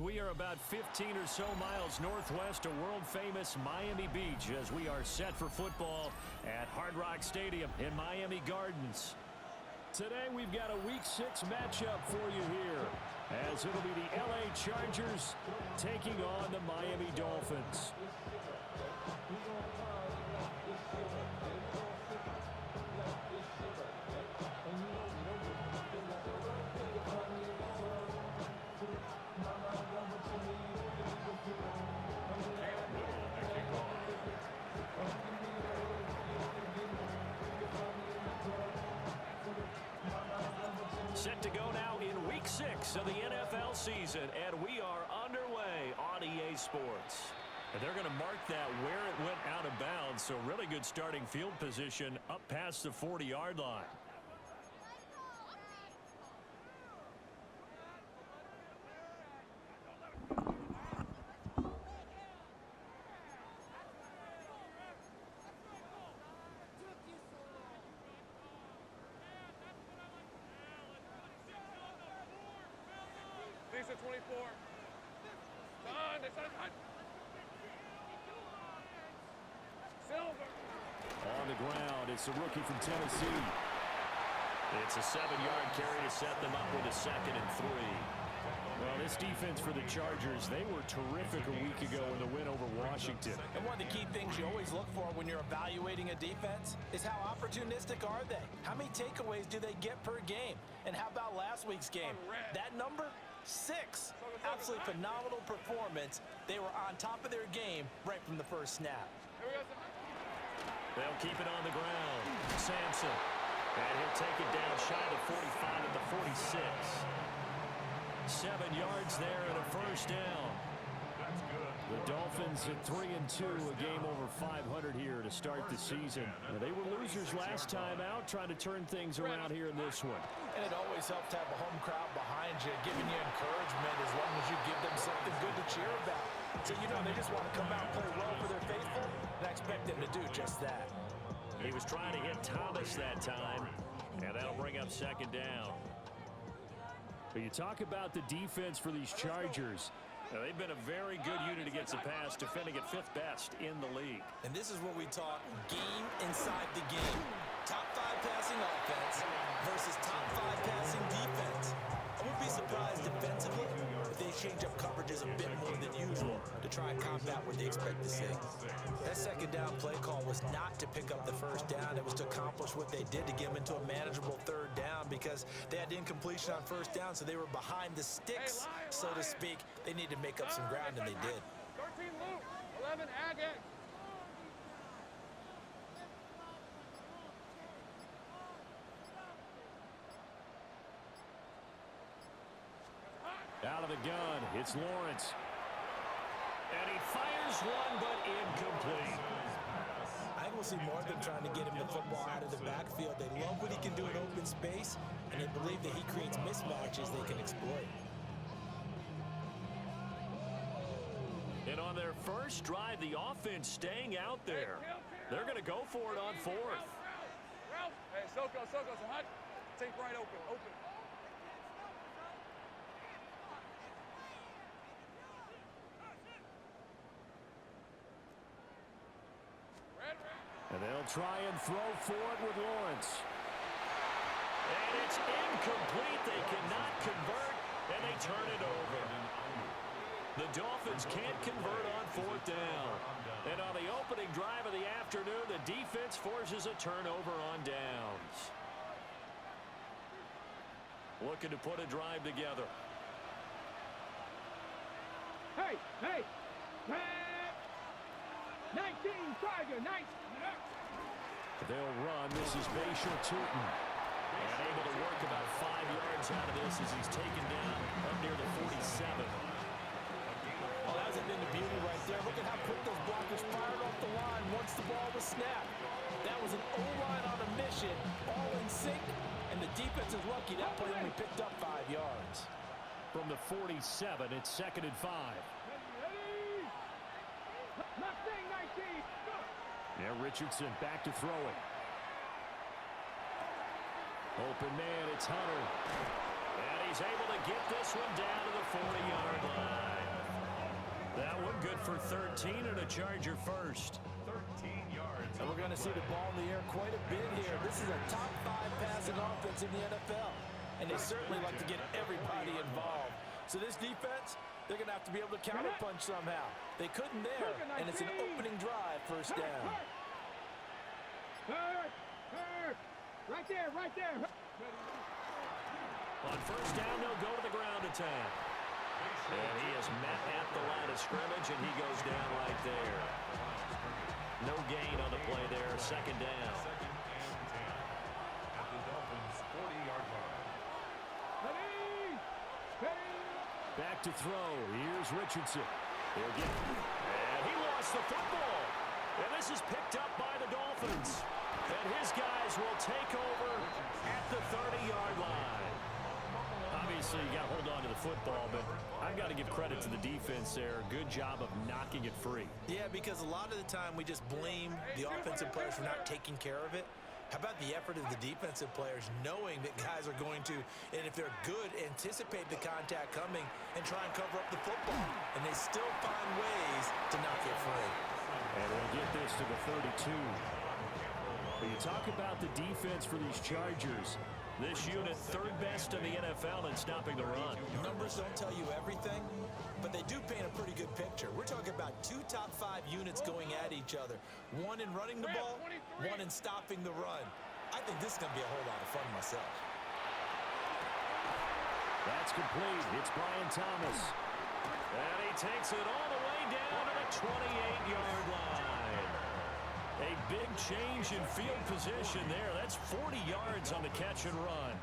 We are about 15 or so miles northwest of world-famous Miami Beach as we are set for football at Hard Rock Stadium in Miami Gardens. Today we've got a Week 6 matchup for you here as it'll be the LA Chargers taking on the Miami Dolphins. Set to go now in Week 6 of the NFL season, and we are underway on EA Sports. And they're going to mark that where it went out of bounds, so really good starting field position up past the 40-yard line. These are 24. Silver. On the ground, it's a rookie from Tennessee. It's a 7-yard carry to set them up with a 2nd and 3. Well, this defense for the Chargers, they were terrific a week ago in the win over Washington. And one of the key things you always look for when you're evaluating a defense is how opportunistic are they? How many takeaways do they get per game? And how about last week's game? That number? 6. Absolutely phenomenal performance. They were on top of their game right from the first snap. They'll keep it on the ground. Sampson. And he'll take it down shy of the 45 at the 46. 7 yards there and a first down. The Dolphins at 3-2, a game over 500 here to start the season. Now, they were losers last time out, trying to turn things around here in this one. And it always helps to have a home crowd behind you, giving you encouragement as long as you give them something good to cheer about. So, you know, they just want to come out and play well for their faithful, and I expect them to do just that. He was trying to hit Thomas that time, and that'll bring up 2nd down. But you talk about the defense for these Chargers. Now, they've been a very good unit against the pass, defending at 5th best in the league. And this is what we talk game inside the game. Top 5 passing offense versus top 5 passing defense. I wouldn't be surprised defensively if they change up coverages a bit more than usual to try and combat what they expect to see. That 2nd down play call was not to pick up the 1st down. It was to accomplish what they did to get them into a manageable 3rd down because they had incompletion on 1st down, so they were behind the sticks, so to speak. They needed to make up some ground, and they did. 13 Luke, 11 Agate. Out of the gun, it's Lawrence. And he fires one, but incomplete. I think we'll see more of them trying to get him the football out of the backfield. They love what he can do in open space, and they believe that he creates mismatches they can exploit. And on their first drive, the offense staying out there. They're going to go for it on 4th. Ralph. Hey, Soko, so hot. Take right open. And they'll try and throw for it with Lawrence. And it's incomplete. They cannot convert, and they turn it over. The Dolphins can't convert on 4th down. And on the opening drive of the afternoon, the defense forces a turnover on downs. Looking to put a drive together. Hey! 19, Tiger, 19. They'll run. This is Bashir Tootin. And able to work about 5 yards out of this as he's taken down up near the 47. Well, that was a bit of beauty right there. Look at how quick those blockers fired off the line once the ball was snapped. That was an O-line on a mission, all in sync, and the defense is lucky that play only picked up 5 yards. From the 47, it's 2nd and 5. Mustang 19. Yeah, Richardson back to throwing. Open man, it's Hunter. And he's able to get this one down to the 40-yard line. good for 13 and a Charger first. 13 yards. And we're going to see the ball in the air quite a bit here. This is a top 5 passing offense in the NFL. And they certainly like to get everybody involved. So this defense, they're going to have to be able to counterpunch somehow. They couldn't there, and it's an opening drive, first down. Right there, right there. On first down, they'll go to the ground attack. And he is met at the line of scrimmage, and he goes down right there. No gain on the play there, second down. At the Dolphins' 40-yard line. Back to throw. Here's Richardson. He'll get it. And he lost the football. And this is picked up by the Dolphins. And his guys will take over at the 30-yard line. Obviously, you got to hold on to the football, but I've got to give credit to the defense there. Good job of knocking it free. Yeah, because a lot of the time we just blame the offensive players for not taking care of it. How about the effort of the defensive players knowing that guys are going to, and if they're good, anticipate the contact coming and try and cover up the football. And they still find ways to knock it free. And they'll get this to the 32. When you talk about the defense for these Chargers, this unit third best in the NFL in stopping the run. Numbers don't tell you everything, but they do paint a pretty good picture. We're talking about 2 top 5 units going at each other. One in running the ball, one in stopping the run. I think this is going to be a whole lot of fun myself. That's complete. It's Brian Thomas. And he takes it all the way down to the 28-yard line. A big change in field position there. That's 40 yards on the catch and run.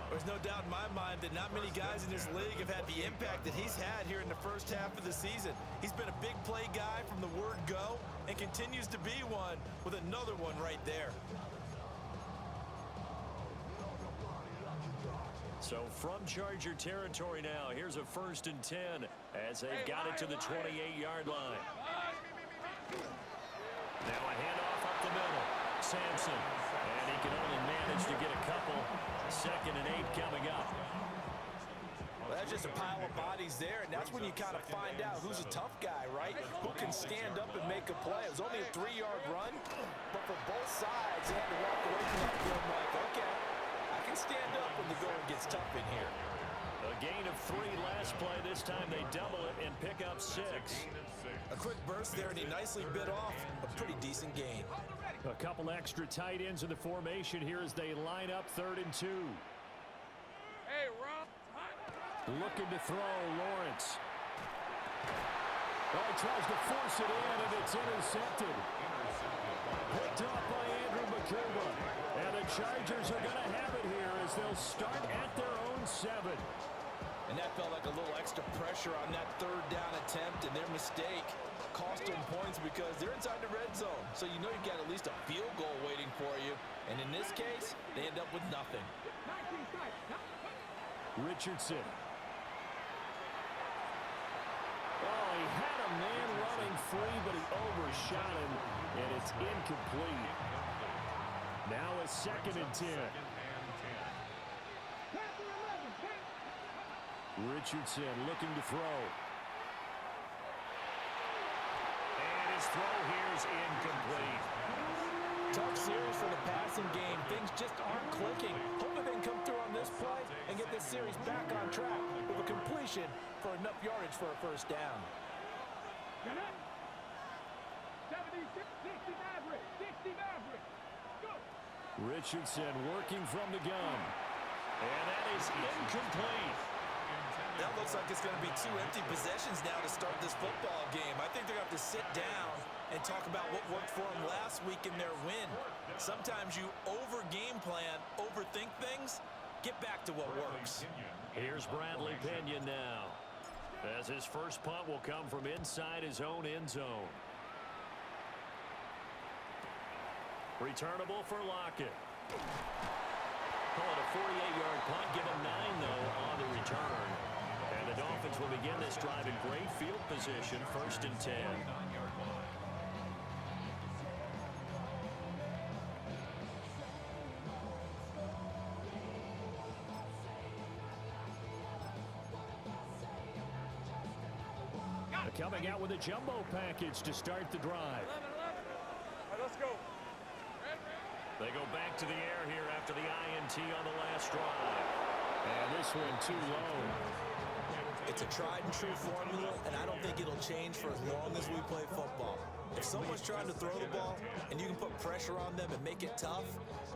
There's no doubt in my mind that not many guys in this league have had the impact that he's had here in the first half of the season. He's been a big play guy from the word go and continues to be one with another one right there. So from Charger territory now, here's a 1st and 10 as they've got it to the 28-yard line. Now a handoff up the middle. Sampson. And he can only manage to get a couple. 2nd and 8 coming up. Well, that's just a pile of bodies there, and that's when you kind of find out who's a tough guy, right? Who can stand up and make a play. It was only a 3-yard run, but for both sides, they had to walk away from that film like, okay, I can stand up when the going gets tough in here. A gain of 3 last play. This time they double it and pick up 6. A quick burst there, and he nicely bit off a pretty decent gain. A couple extra tight ends in the formation here as they line up 3rd and 2. Hey, Rob. Looking to throw, Lawrence. Oh, he tries to force it in, and it's intercepted. Picked off by Andrew McCurva. And the Chargers are going to have it here as they'll start at their own 7. And that felt like a little extra pressure on that 3rd down attempt, and their mistake cost them points because they're inside the red zone. So you know you've got at least a field goal waiting for you. And in this case, they end up with nothing. Richardson. Oh, he had a man running free, but he overshot him, and it's incomplete. Now a 2nd and 10. Richardson looking to throw. And his throw here is incomplete. Tough series for the passing game. Things just aren't clicking. Hoping they can come through on this play and get this series back on track with a completion for enough yardage for a 1st down. 70, 60 average, 60 average. Go. Richardson working from the gun. And that is incomplete. That looks like it's going to be 2 empty possessions now to start this football game. I think they're going to have to sit down and talk about what worked for them last week in their win. Sometimes you over-game plan, overthink things, get back to what works. Here's Bradley Pinion now, as his first punt will come from inside his own end zone. Returnable for Lockett. Call it a 48-yard punt, give him 9, though, on the return. And the Dolphins will begin this drive in great field position, 1st and 10. coming out with a jumbo package to start the drive. 11. All right, let's go. They go back to the air here after the INT on the last drive. And this one too low. It's a tried and true formula, and I don't think it'll change for as long as we play football. If someone's trying to throw the ball and you can put pressure on them and make it tough,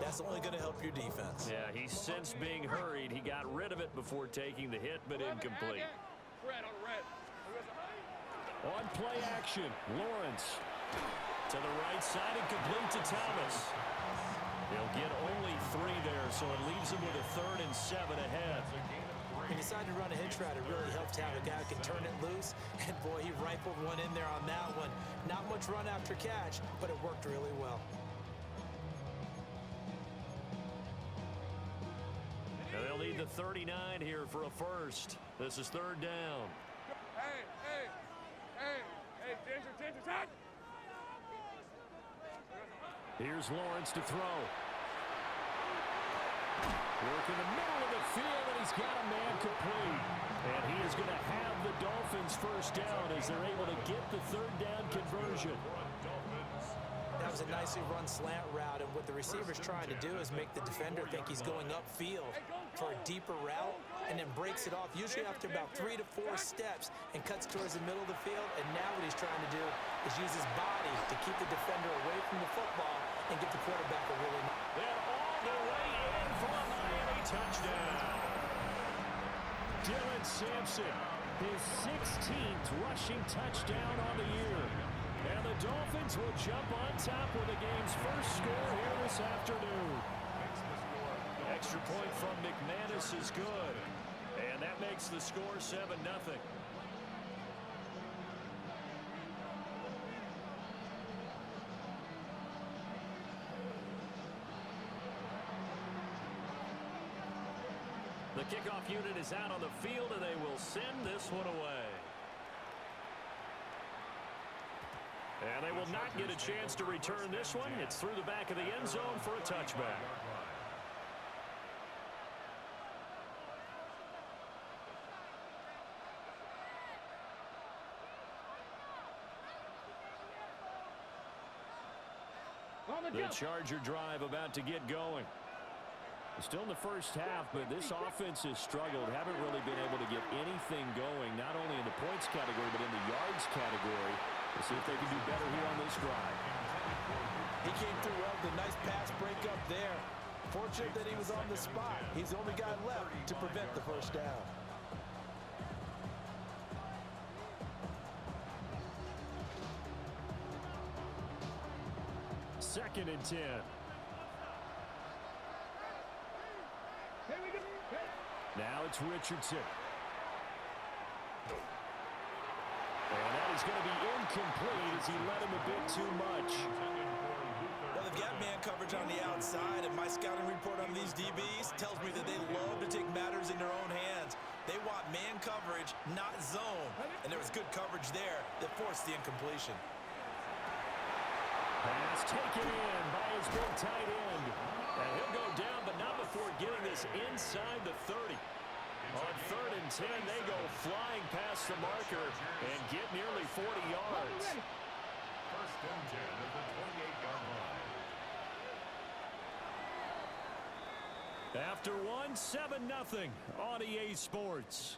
that's only going to help your defense. Yeah, he sensed being hurried. He got rid of it before taking the hit, but incomplete. Red on red. On play action, Lawrence to the right side and complete to Thomas. He'll get only 3 there, so it leaves him with a 3rd and 7 ahead. He decided to run a hitch route. It really helps to have a guy who can turn it loose. And, boy, he rifled one in there on that one. Not much run after catch, but it worked really well. And they'll need the 39 here for a first. This is 3rd down. Hey, Ginger, touch! Here's Lawrence to throw. Work in the middle of the field, and he's got a man complete. And he is going to have the Dolphins first down as they're able to get the 3rd down conversion. That was a nicely run slant route, and what the receiver's trying to do is make the defender think he's going upfield for a deeper route, and then breaks it off, usually after about 3 to 4 steps, and cuts towards the middle of the field. And now what he's trying to do is use his body to keep the defender away from the football and get the quarterback a really nice. And all the way in for a Miami touchdown. Dylan Sampson, his 16th rushing touchdown on the year. And the Dolphins will jump on top with the game's first score here this afternoon. Extra point from McManus is good. And that makes the score 7-0. The kickoff unit is out on the field, and they will send this one away. And they will not get a chance to return this one. It's through the back of the end zone for a touchback. The Charger drive about to get going. Still in the first half, but this offense has struggled. Haven't really been able to get anything going, not only in the points category, but in the yards category. We'll see if they can do better here on this drive. He came through well with a nice pass breakup there. Fortunate that he was on the spot. He's the only guy left to prevent the first down. Second and 10. Now it's Richardson. And that is going to be incomplete as he led him a bit too much. Well, they've got man coverage on the outside, and my scouting report on these DBs tells me that they love to take matters in their own hands. They want man coverage, not zone. And there was good coverage there that forced the incompletion. Pass taken in by his big tight end. And he'll go down, but not before getting this inside the 30. On 3rd and 10, they go flying past the marker and get nearly 40 yards. First and 10 at the 28-yard line. After one, 7-0 on EA Sports.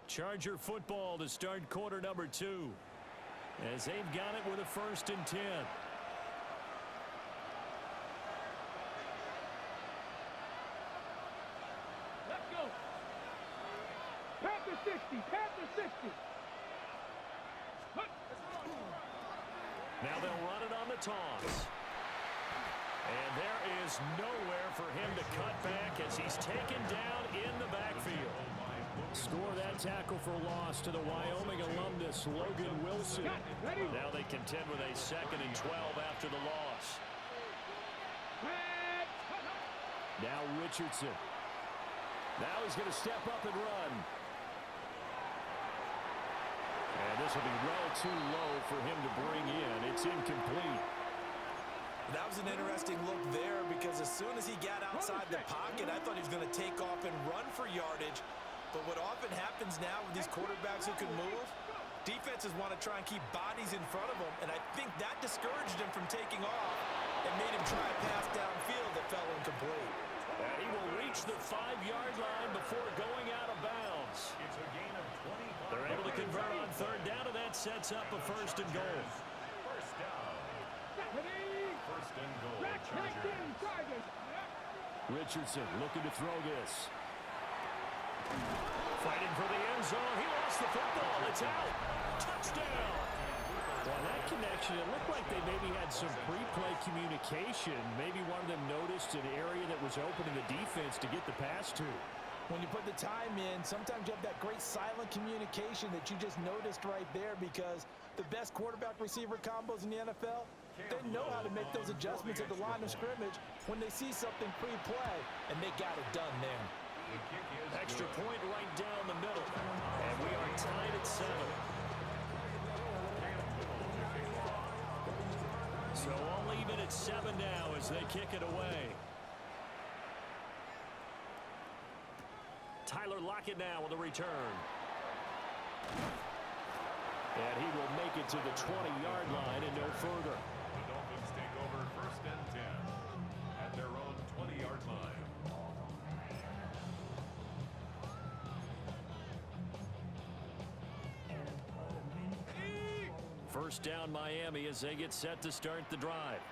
Charger football to start quarter number 2, as they've got it with a 1st and 10. Let's go. Panther 60. Now they'll run it on the toss. And there is nowhere for him to cut back as he's taken down in the backfield. Score that tackle for loss to the Wyoming alumnus, Logan Wilson. Now they contend with a 2nd and 12 after the loss. Now Richardson. Now he's going to step up and run. And this will be well too low for him to bring in. It's incomplete. That was an interesting look there because as soon as he got outside the pocket, I thought he was going to take off and run for yardage. But what often happens now with these quarterbacks who can move, defenses want to try and keep bodies in front of them, and I think that discouraged him from taking off and made him try a pass downfield that fell incomplete. And he will reach the 5-yard line before going out of bounds. It's a gain of 25. They're able to convert on third down, and that sets up a first and goal. First down. First and goal, Chargers. Richardson looking to throw this. Fighting for the end zone. He lost the football. It's out. Touchdown. Well, that connection, it looked like they maybe had some pre-play communication. Maybe one of them noticed an area that was open in the defense to get the pass to. When you put the time in, sometimes you have that great silent communication that you just noticed right there, because the best quarterback-receiver combos in the NFL, they know how to make those adjustments at the line of scrimmage when they see something pre-play, and they got it done there. Extra point right down the middle. And we are tied at 7. So all even at 7 now as they kick it away. Tyler Lockett now with the return. And he will make it to the 20-yard line and no further. The Dolphins take over first and 10 at their own 20-yard line. First down Miami as they get set to start the drive.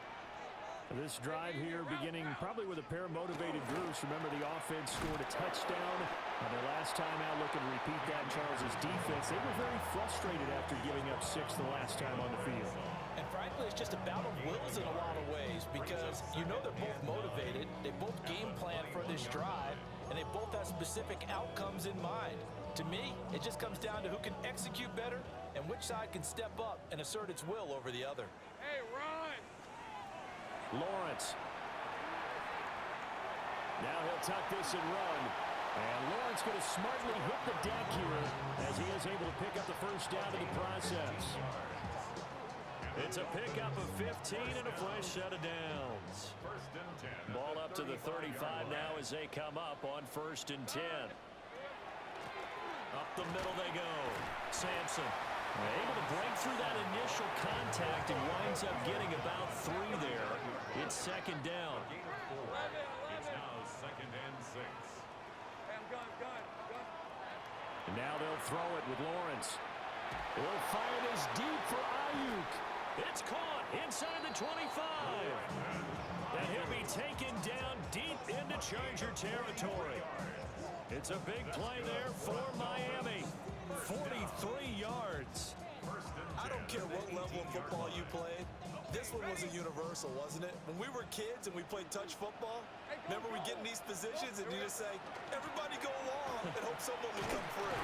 This drive here beginning probably with a pair of motivated groups. Remember, the offense scored a touchdown on their last time out. Looking to repeat that. Charles' defense, they were very frustrated after giving up 6 the last time on the field. And frankly, it's just a battle of wills in a lot of ways, because you know they're both motivated, they both game plan for this drive, and they both have specific outcomes in mind. To me, it just comes down to who can execute better and which side can step up and assert its will over the other. Hey, run! Lawrence. Now he'll tuck this and run. And Lawrence going to smartly hit the deck here as he is able to pick up the first down in the process. It's a pickup of 15 and a fresh set of downs. First and 10. Ball up to the 35 now as they come up on first and 10. Up the middle they go. Sampson able to break through that initial contact and winds up getting about 3 there. It's second down. It's now second and 6. Hey, I'm gun. And now they'll throw it with Lawrence. He'll fire this deep for Ayuk. It's caught inside the 25. And he'll be taken down deep into Charger territory. It's a big play there for Miami. 43 yards. I don't care what level of football you played. This one was a universal, wasn't it? When we were kids and we played touch football, remember we get in these positions and you just say, everybody go along, and hope someone will come through.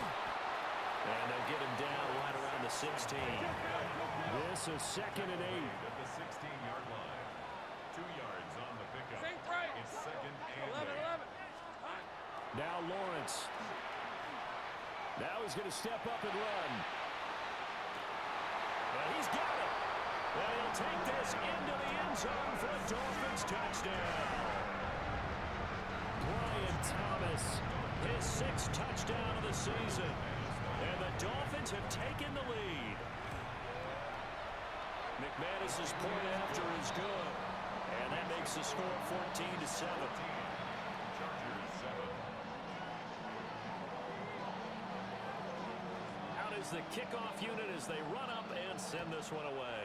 And they'll get him down right around the 16. This is second and 8. At the 16-yard line. 2 yards on the pickup. Sink right. It's second and 11. Now Lawrence. Now he's going to step up and run. And he's got it. And he'll take this into the end zone for a Dolphins touchdown. Brian Thomas, his 6th touchdown of the season. And the Dolphins have taken the lead. McManus's point after is good. And that makes the score 14-7. Chargers 7. Out is the kickoff unit as they run up and send this one away.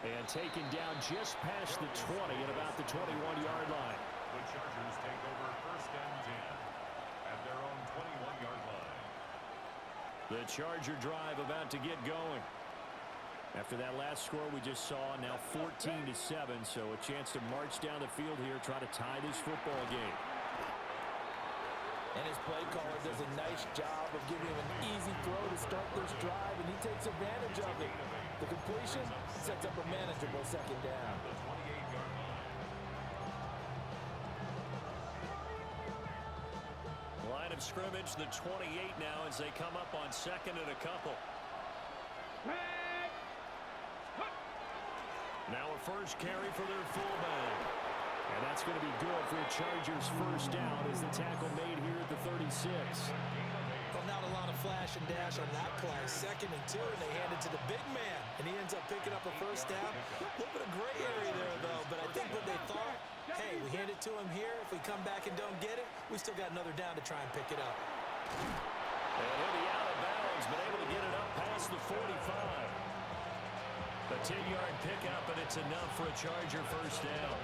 And taken down just past the 20 at about the 21-yard line. The Chargers take over first and 10 at their own 21-yard line. The Charger drive about to get going. After that last score we just saw, now 14-7, so a chance to march down the field here, try to tie this football game. And his play caller does a nice job of giving him an easy throw to start this drive, and he takes advantage of it. The completion sets up a manageable second down. The 28-yard line. Line of scrimmage, the 28 now as they come up on second and a couple. Now a a first carry for their fullback. And that's going to be good for a Chargers first down as the tackle made here at the 36. Well, not a lot of flash and dash on that play. 2nd and 2, and they hand it to the big man. And he ends up picking up a first down. A little bit of gray area there, though. But I think what they thought, hey, we hand it to him here. If we come back and don't get it, we still got another down to try and pick it up. And he'll be out of bounds, but able to get it up past the 45. A 10-yard pickup, and it's enough for a Charger first down.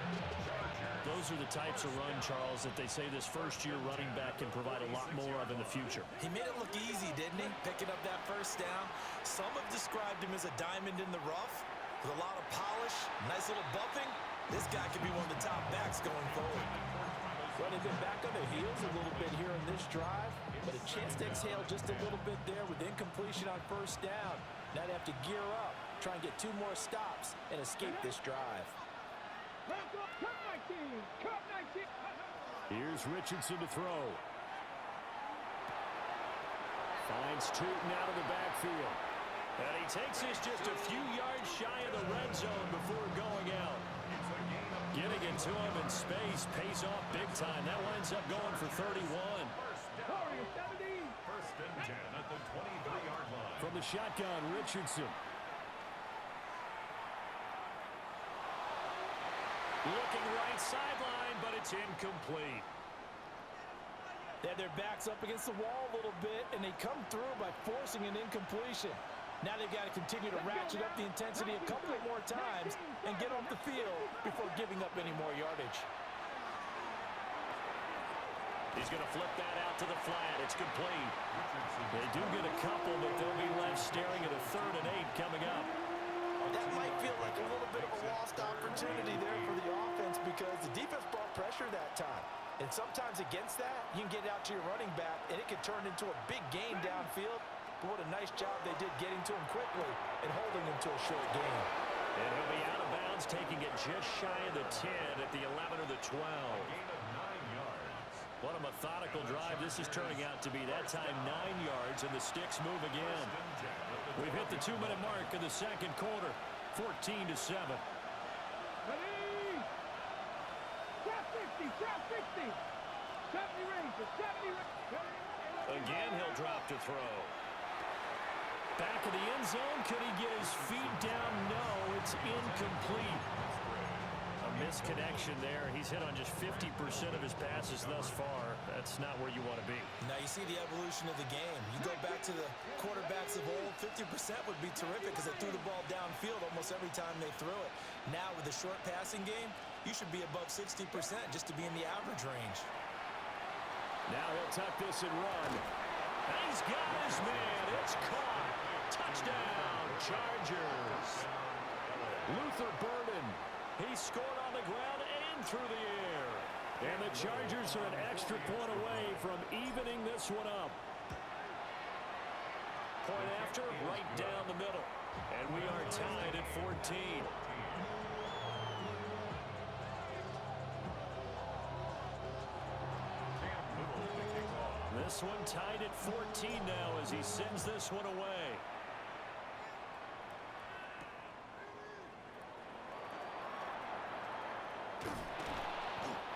Those are the types of run, Charles, that they say this first-year running back can provide a lot more of in the future. He made it look easy, didn't he? Picking up that first down. Some have described him as a diamond in the rough with a lot of polish, nice little bumping. This guy could be one of the top backs going forward. Well, they've been back on their heels a little bit here in this drive, but a chance to exhale just a little bit there with incompletion on first down. Now they have to gear up, try and get 2 more stops, and escape this drive. Here's Richardson to throw. Finds Tootin out of the backfield. And he takes this just a few yards shy of the red zone before going out. Getting it to him in space pays off big time. That winds up going for 31. First and 10 at the 23-yard line. From the shotgun, Richardson. Looking right sideline, but it's incomplete. They have their backs up against the wall a little bit, and they come through by forcing an incompletion. Now they've got to continue to ratchet up the intensity a couple of more times and get off the field before giving up any more yardage. He's going to flip that out to the flat. It's complete. They do get a couple, but they'll be left staring at a 3rd and 8 coming up. That might feel like a little bit of a lost opportunity there for the offense because the defense brought pressure that time. And sometimes against that, you can get out to your running back, and it can turn into a big gain downfield. But what a nice job they did getting to him quickly and holding him to a short gain. And he'll be out of bounds, taking it just shy of the 10 at the 11 or the 12. Gain of 9 yards. What a methodical drive this is turning out to be. That time 9 yards, and the Sticks move again. We've hit the 2-minute mark in the second quarter, 14-7. Ready? Trap 50, trap 50. 70 range, 70 range. Again, he'll drop to throw. Back of the end zone. Could he get his feet down? No, it's incomplete. A misconnection there. He's hit on just 50% of his passes thus far. That's not where you want to be. Now you see the evolution of the game. You go back to the quarterbacks of old, 50% would be terrific because they threw the ball downfield almost every time they threw it. Now with the short passing game, you should be above 60% just to be in the average range. Now he'll tuck this and run. And he's got his man. It's caught. Touchdown, Chargers. Luther Burden. He scored on the ground and through the air. And the Chargers are an extra point away from evening this one up. Point after, right down the middle. And we are tied at 14. This one tied at 14 now as he sends this one away.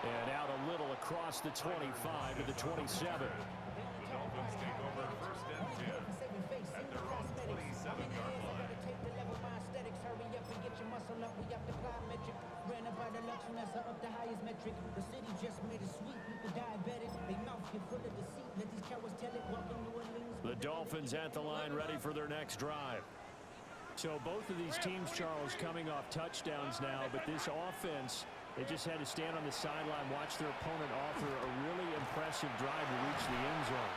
And out a little across the 25 to the 27. The Dolphins take over first and 10 at their own 27-yard line. The Dolphins at the line ready for their next drive. So both of these teams, Charles, coming off touchdowns now, but this offense, they just had to stand on the sideline, watch their opponent offer a really impressive drive to reach the end zone.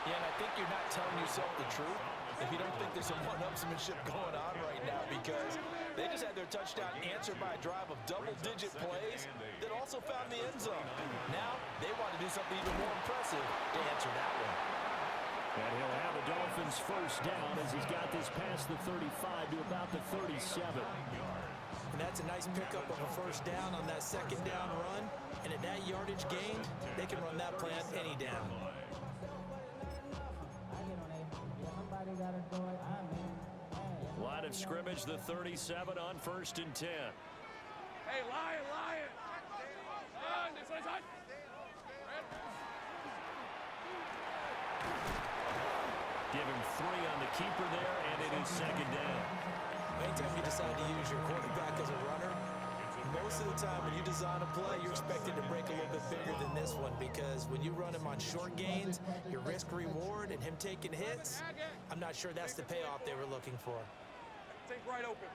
Yeah, and I think you're not telling yourself the truth if you don't think there's some one-upsmanship going on right now because they just had their touchdown answered by a drive of double-digit plays that also found the end zone. Now they want to do something even more impressive to answer that one. And he'll have the Dolphins first down as he's got this past the 35 to about the 37. And that's a nice pickup of a first down on that second down run. And at that yardage gained, they can run that play on any down. Line of scrimmage, the 37 on 1st and 10. Hey, lion. This one's hot. Give him 3 on the keeper there, and it is second down. Anytime you decide to use your quarterback as a runner, most of the time when you design a play, you're expected to break a little bit bigger than this one because when you run him on short gains, your risk-reward and him taking hits, I'm not sure that's the payoff they were looking for. Take right open.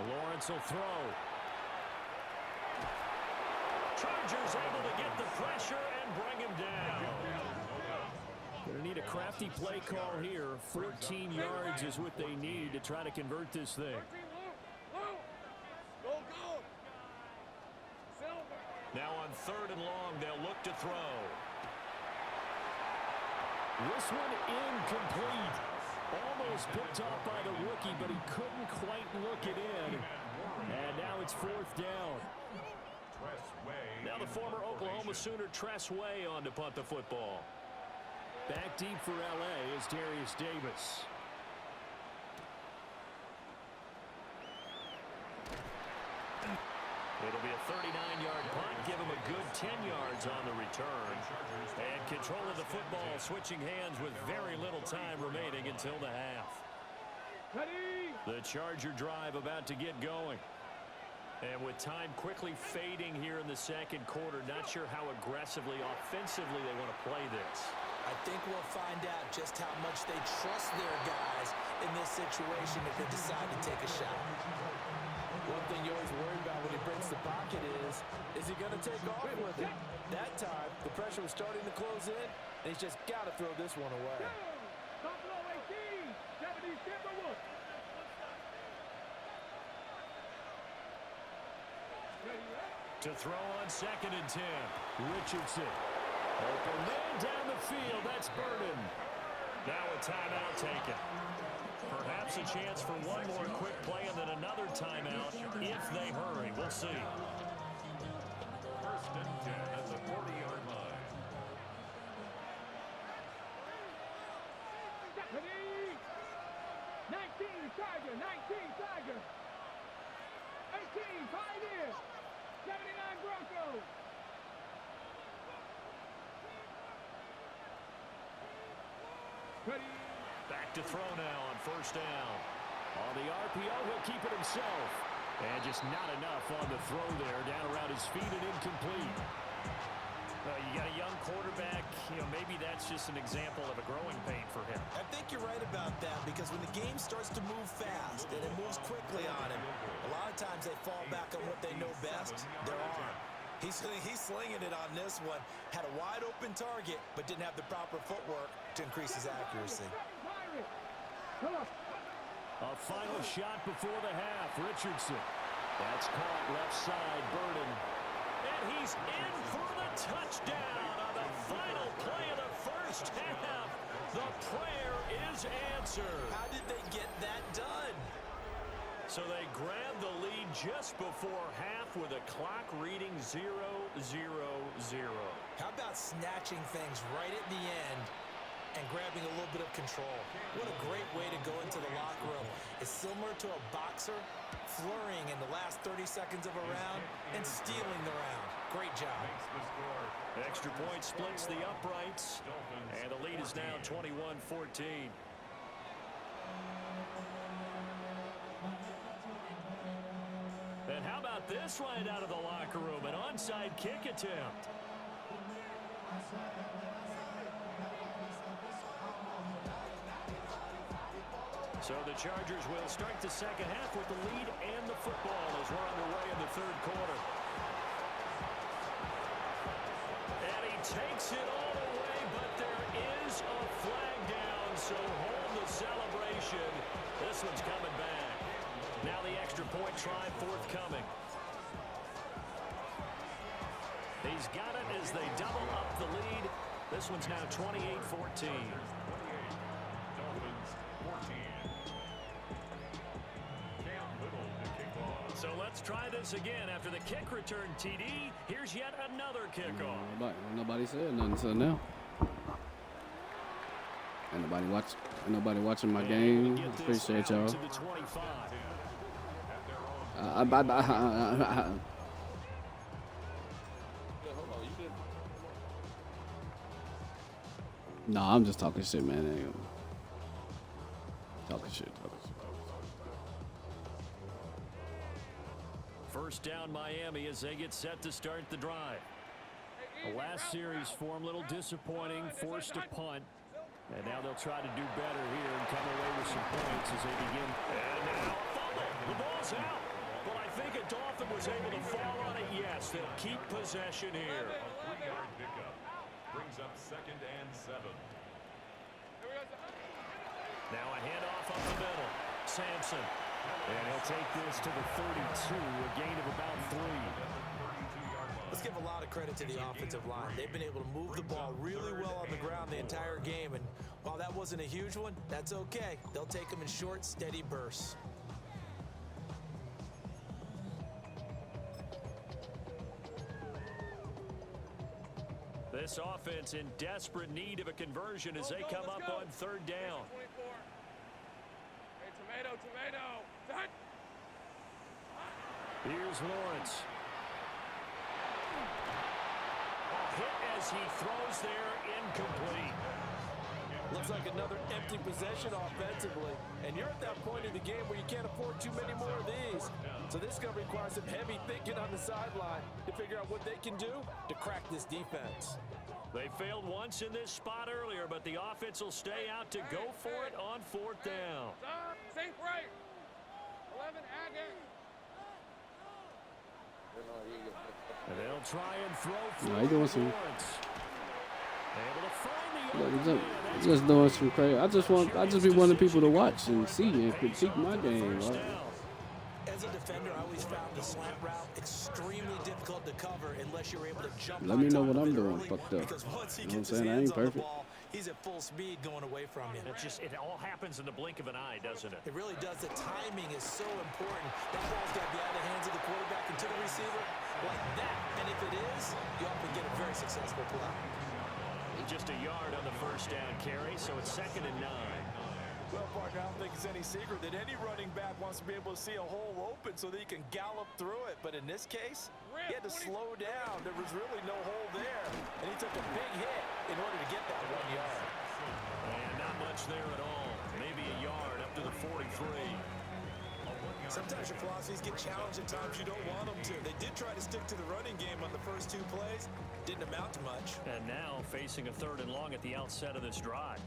Lawrence will throw. Chargers able to get the pressure and bring him down. Gonna need a crafty play call here. 14 yards is what they need to try to convert this thing. Go. Silver. Now on 3rd and long, they'll look to throw. This one incomplete. Almost picked off by the rookie, but he couldn't quite look it in. And now it's 4th down. Now the former Oklahoma Sooner Tress Way on to punt the football. Back deep for L.A. is Darius Davis. It'll be a 39-yard punt. Give him a good 10 yards on the return. And control of the football, switching hands with very little time remaining until the half. Ready. The Charger drive about to get going. And with time quickly fading here in the second quarter, not sure how aggressively, offensively they want to play this. I think we'll find out just how much they trust their guys in this situation if they decide to take a shot. One thing you always worry about when he breaks the pocket is he going to take off with it? That time, the pressure was starting to close in, and he's just got to throw this one away. Top low 18. 70 Timberwolves. To throw on 2nd and 10. Richardson. Open man down the field. That's Burden. Now a timeout taken. Perhaps a chance for one more quick play and then another timeout if they hurry. We'll see. 1st and 10 at the 40-yard line. Ready. 19 Tiger. 19 Tiger. 18 Pioneer. 79 Broncos. Ready. Back to throw now on 1st down. On the RPO, he'll keep it himself. And just not enough on the throw there. Down around his feet and incomplete. You got a young quarterback. Maybe that's just an example of a growing pain for him. I think you're right about that because when the game starts to move fast and it moves quickly on him, a lot of times they fall back on what they know best, their arm. He's slinging it on this one. Had a wide open target, but didn't have the proper footwork to increase his accuracy. A final shot before the half. Richardson. That's caught left side. Burden. And he's in for the touchdown on the final play of the first half. The prayer is answered. How did they get that done? So they grab the lead just before half with a clock reading 0-0-0. How about snatching things right at the end and grabbing a little bit of control? What a great way to go into the locker room. It's similar to a boxer flurrying in the last 30 seconds of a round and stealing the round. Great job. Extra point splits the uprights, and the lead is now 21-14. And how about this right out of the locker room? An onside kick attempt. So the Chargers will start the second half with the lead and the football as we're underway in the third quarter. And he takes it all away, but there is a flag down, so hold the celebration. This one's coming back. Now the extra point try forthcoming. He's got it as they double up the lead. This one's now 28-14. So let's try this again. After the kick return, TD, here's yet another kickoff. Nobody said nothing until now. Ain't nobody watching my game. Appreciate y'all. No, I'm just talking shit, man. Talking shit. First down Miami as they get set to start the drive. The last series for them, a little disappointing, forced a punt. And now they'll try to do better here and come away with some points as they begin. And now a fumble. The ball's out. But I think a Dolphin was able to fall on it. Yes, they'll keep possession here. A 3-yard pickup brings up 2nd and 7. Now a handoff up the middle. Sampson. And he'll take this to the 32, a gain of about 3. Let's give a lot of credit to the offensive line. They've been able to move the ball really well on the ground the entire game. And while that wasn't a huge one, that's okay. They'll take them in short, steady bursts. This offense in desperate need of a conversion as they come up on 3rd down. Hey, tomato. Set. Here's Lawrence. A hit as he throws there, incomplete. Looks like another empty possession offensively. And you're at that point in the game where you can't afford too many more of these. So this is going to require some heavy thinking on the sideline to figure out what they can do to crack this defense. They failed once in this spot earlier, but the offense will stay out to go for it on 4th down. Safe right. 11 Agate. And they'll try and throw for Nah, he doing some. Lawrence. Able to find the Look, open man. just doing some crazy. I just be wanting people to watch and see and critique my game. Right? As a defender, I always found the slant route extremely difficult to cover unless you're able to jump. Let me know on what top of I'm it doing early, fucked up. Because once he You know what I'm gets his saying? I hands ain't on the perfect. ball, he's at full speed going away from you. It all happens in the blink of an eye, doesn't it? It really does. The timing is so important. That ball's got to be out of the hands of the quarterback and to the receiver like that. And if it is, you often get a very successful play. Just a yard on the first down carry, so it's 2nd and 9. Well, Parker, I don't think it's any secret that any running back wants to be able to see a hole open so that he can gallop through it. But in this case, he had to slow down. There was really no hole there. And he took a big hit in order to get that 1 yard. And not much there at all. Maybe a yard up to the 43. Sometimes your philosophies get challenged at times you don't want them to. They did try to stick to the running game on the first 2 plays. Didn't amount to much. And now facing a 3rd and long at the outset of this drive.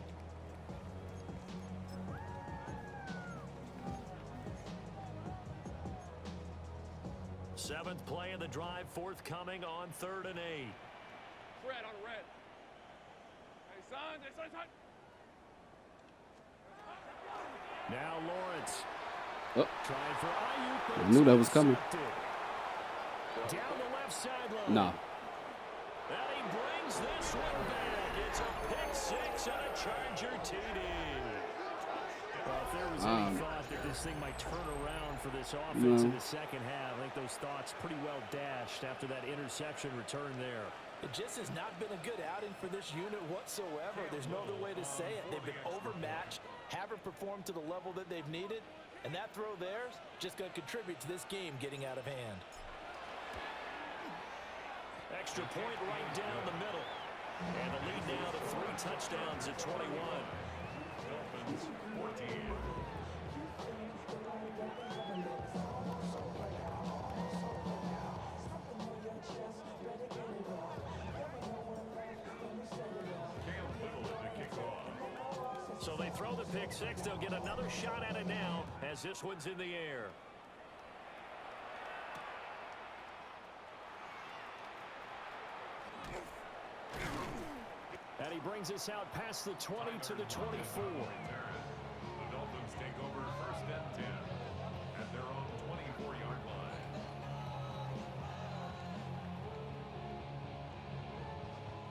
Seventh play of the drive forthcoming on 3rd and 8. Red on red. Hey, son. Now Lawrence. Oh. Trying for Ayuk. I knew that was coming. Down the left sideline. Nah. And he brings this one back. It's a pick 6 and a Charger TD. Well, if there was any thought that this thing might turn around for this offense in the second half, I think those thoughts pretty well dashed after that interception return there. It just has not been a good outing for this unit whatsoever. There's no other way to say it. They've been overmatched, haven't performed to the level that they've needed, and that throw there is just going to contribute to this game getting out of hand. Extra point right down the middle. And the lead now to 3 touchdowns at 21. Dolphins 14. Cam Little at the kickoff. So they throw the pick 6. They'll get another shot at it now as this one's in the air. And he brings us out past the 20 to the 24. The Dolphins take over 1st and 10 at their own 24-yard line.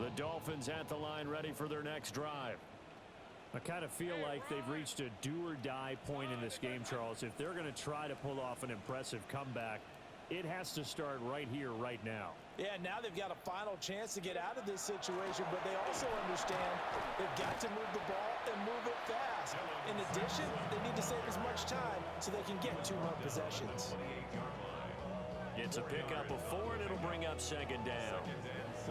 The Dolphins at the line ready for their next drive. I kind of feel like they've reached a do-or-die point in this game, Charles. If they're going to try to pull off an impressive comeback, it has to start right here, right now. Yeah, now they've got a final chance to get out of this situation, but they also understand they've got to move the ball and move it fast. In addition, they need to save as much time so they can get 2 more possessions. 28-yard It's a pickup of 4, and it'll bring up second down.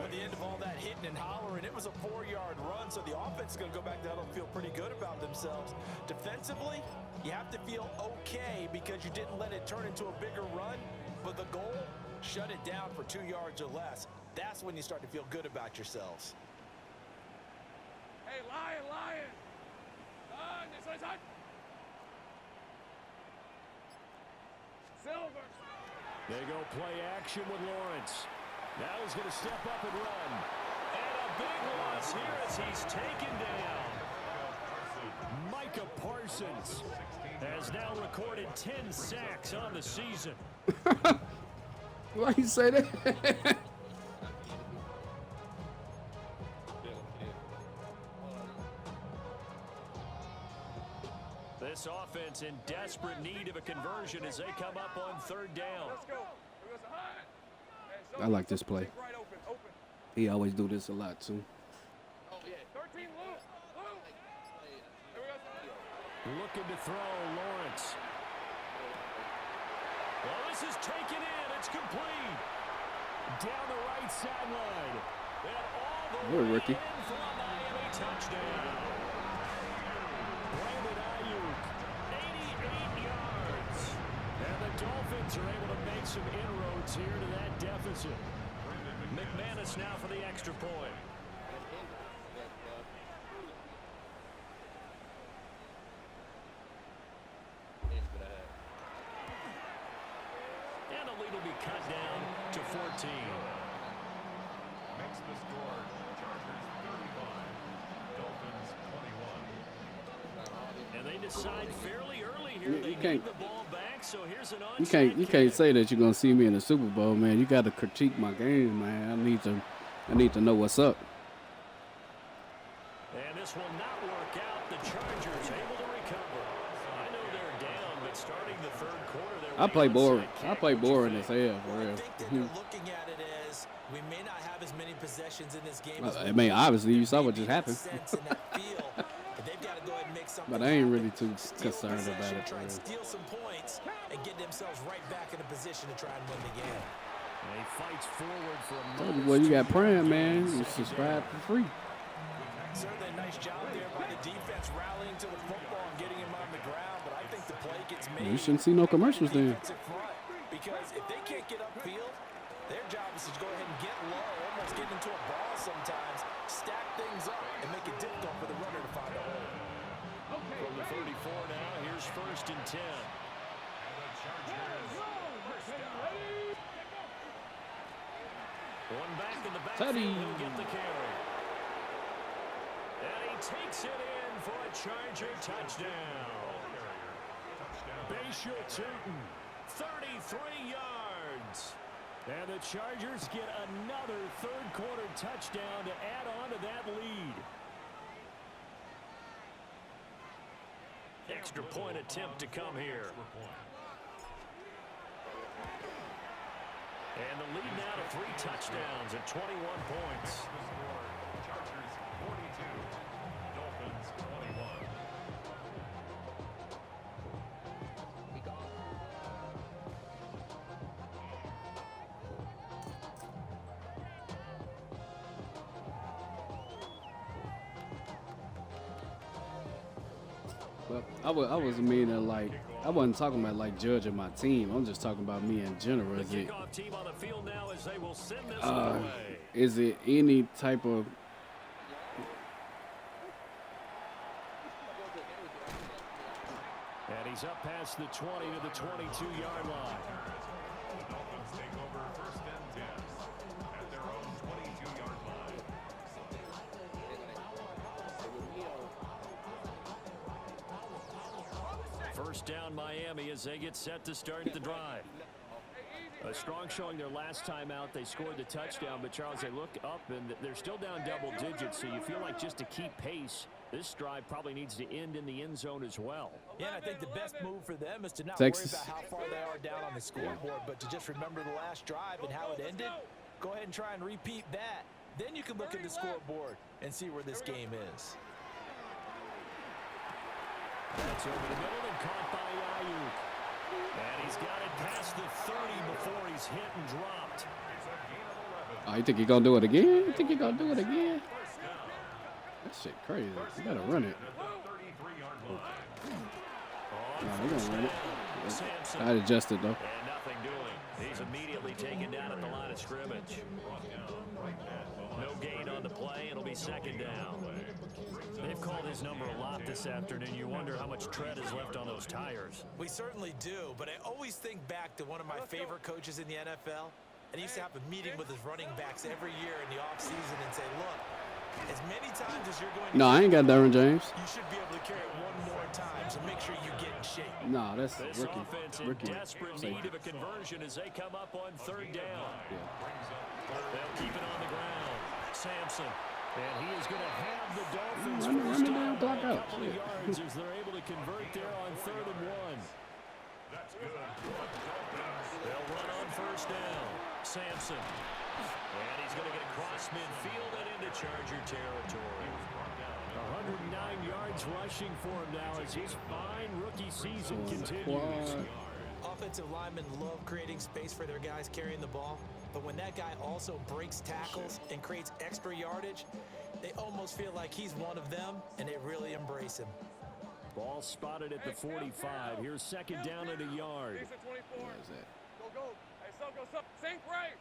At the end of all that hitting and hollering, it was a 4-yard run, so the offense is going to go back to huddle and feel pretty good about themselves. Defensively, you have to feel okay because you didn't let it turn into a bigger run, but the goal, shut it down for 2 yards or less. That's when you start to feel good about yourselves. Hey, Lion! This one's hot. Silver. They go play action with Lawrence. Now he's going to step up and run. And a big loss here as he's taken down. Micah Parsons has now recorded 10 sacks on the season. Why you say that? This offense in desperate need of a conversion as they come up on 3rd down. Let's go. Here goes the hunt. Hey, I like this play. right open. He always do this a lot too. 13, Lou. Here we go. Looking to throw, Lawrence. Well, this is taken in. It's complete. Down the right sideline. And all the You're a way rookie. in for a Miami touchdown. Brandon Ayuk, 88 yards. And the Dolphins are able to make some inroads here to that deficit. McManus now for the extra point. And the lead will be cut down to 14. Makes the score Chargers 35, Dolphins 21. And they decide fairly early here. You They can't- need the ball back, so here's an You onside can't kick. say that you're gonna see me in the Super Bowl, man. You got to critique my game, man. I need to know what's up. And this will not work out. The Chargers able to recover. I know they're down, but starting the 3rd quarter, they're I play onside boring. kick. I play What'd you boring think? as hell, for I real. think that they're looking at it as we may not have as many possessions in this game. as I we mean, need. obviously, you saw There what may just be that happened. sense and that feel that they've got to go ahead and make something But I ain't happen. really too Steal concerned about possession, it, for try and real. steal some points and get themselves right back in a position to try and win the game. And he fights forward for a Told you, moment. boy, you got Prime, man. You subscribe for free. Certainly a nice job there by the defense rallying to the football and getting him on the ground, but I think the play gets made. You shouldn't see no by the commercials then. defensive front, because if they can't get upfield, their job is to go ahead and get low, almost get into a ball sometimes, stack things up, and make it difficult for the runner to find a hole. From the 34 now, here's 1st and 10. And the Chargers first down. One back in the Teddy. backfield, he'll get the carry. And he takes it in for a Charger touchdown. Bashir Tootin, 33 yards. And the Chargers get another 3rd quarter touchdown to add on to that lead. Extra point attempt to come here. And the lead now to 3 touchdowns at 21 points. Chargers 42, Dolphins 21. Well, I wasn't meaning like I wasn't talking about like judging my team. I'm just talking about me in general. The Is it kickoff team on the field now as they will send this one away. is it any type of And he's up past the 20 to the 22-yard line. The Dolphins take over 1st and 10 at their own 22-yard line. First down Miami as they get set to start the drive. A strong showing their last time out. They scored the touchdown, but Charles, they look up and they're still down double digits, so you feel like just to keep pace, this drive probably needs to end in the end zone as well. Yeah, and I think the best move for them is to not Texas. worry about how far they are down on the scoreboard, but to just remember the last drive and how it ended. Go ahead and try and repeat that. Then you can look at the scoreboard and see where this game is. That's over the middle and caught by Ayuk. And he's got it past the 30 before he's hit and dropped. Oh, you think he gonna do it again? You think he gonna do it again? That shit crazy. You gotta run it. No, he gonna run it. Sampson. I adjusted though. And nothing doing. He's immediately taken down at the line of scrimmage. No gain on the play. It'll be second down. They've called his number a lot this afternoon. You wonder how much tread is left on those tires. We certainly do, but I always think back to one of my favorite coaches in the NFL. And he used to have a meeting with his running backs every year in the offseason and say, look, as many times as you're going to No, I ain't got Derwin James. you should be able to carry it one more time, so make sure you get in shape. No, that's This rookie. offense in Rookie. desperate safety. need of a conversion as they come up on third down. Yeah. They'll keep it on the ground. Sampson. And he is going to have the Dolphins Run first the down damn clock by a out. couple of Shit. yards as they're able to convert there on 3rd and 1. They'll run on first down. Sampson. And he's going to get across midfield and into Charger territory. 109 yards rushing for him now as his fine rookie season continues. Offensive linemen love creating space for their guys carrying the ball, but when that guy also breaks tackles and creates extra yardage, they almost feel like he's one of them, and they really embrace him. Ball spotted at the 45. Here's second down and a yard. Decent 24. Where is that? Go. Hey, go. Sink right.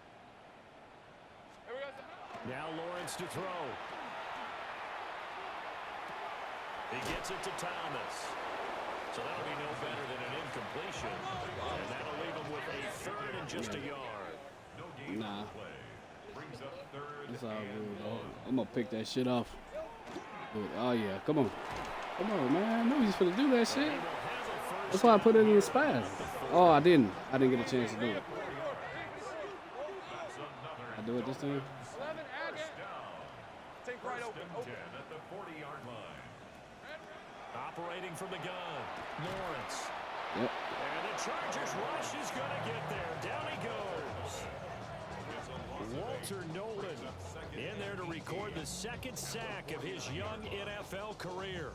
Here we go. Now Lawrence to throw. He gets it to Thomas. So that'll be no better than an incompletion. And that'll leave him with a 3rd and just a yard. Nah. It's all good, though. I'm gonna pick that shit off. Oh yeah, come on. Come on, man. I knew he was finna do that shit. That's why I put it in the spaz. Oh, I didn't get a chance to do it. I do it this time? 11, add it. Take right open. At the 40-yard line. Operating from the gun. Lawrence. Yep. And the Chargers rush is going to get there. Down he goes. Walter Nolan in there to record the 2nd sack of his young NFL career.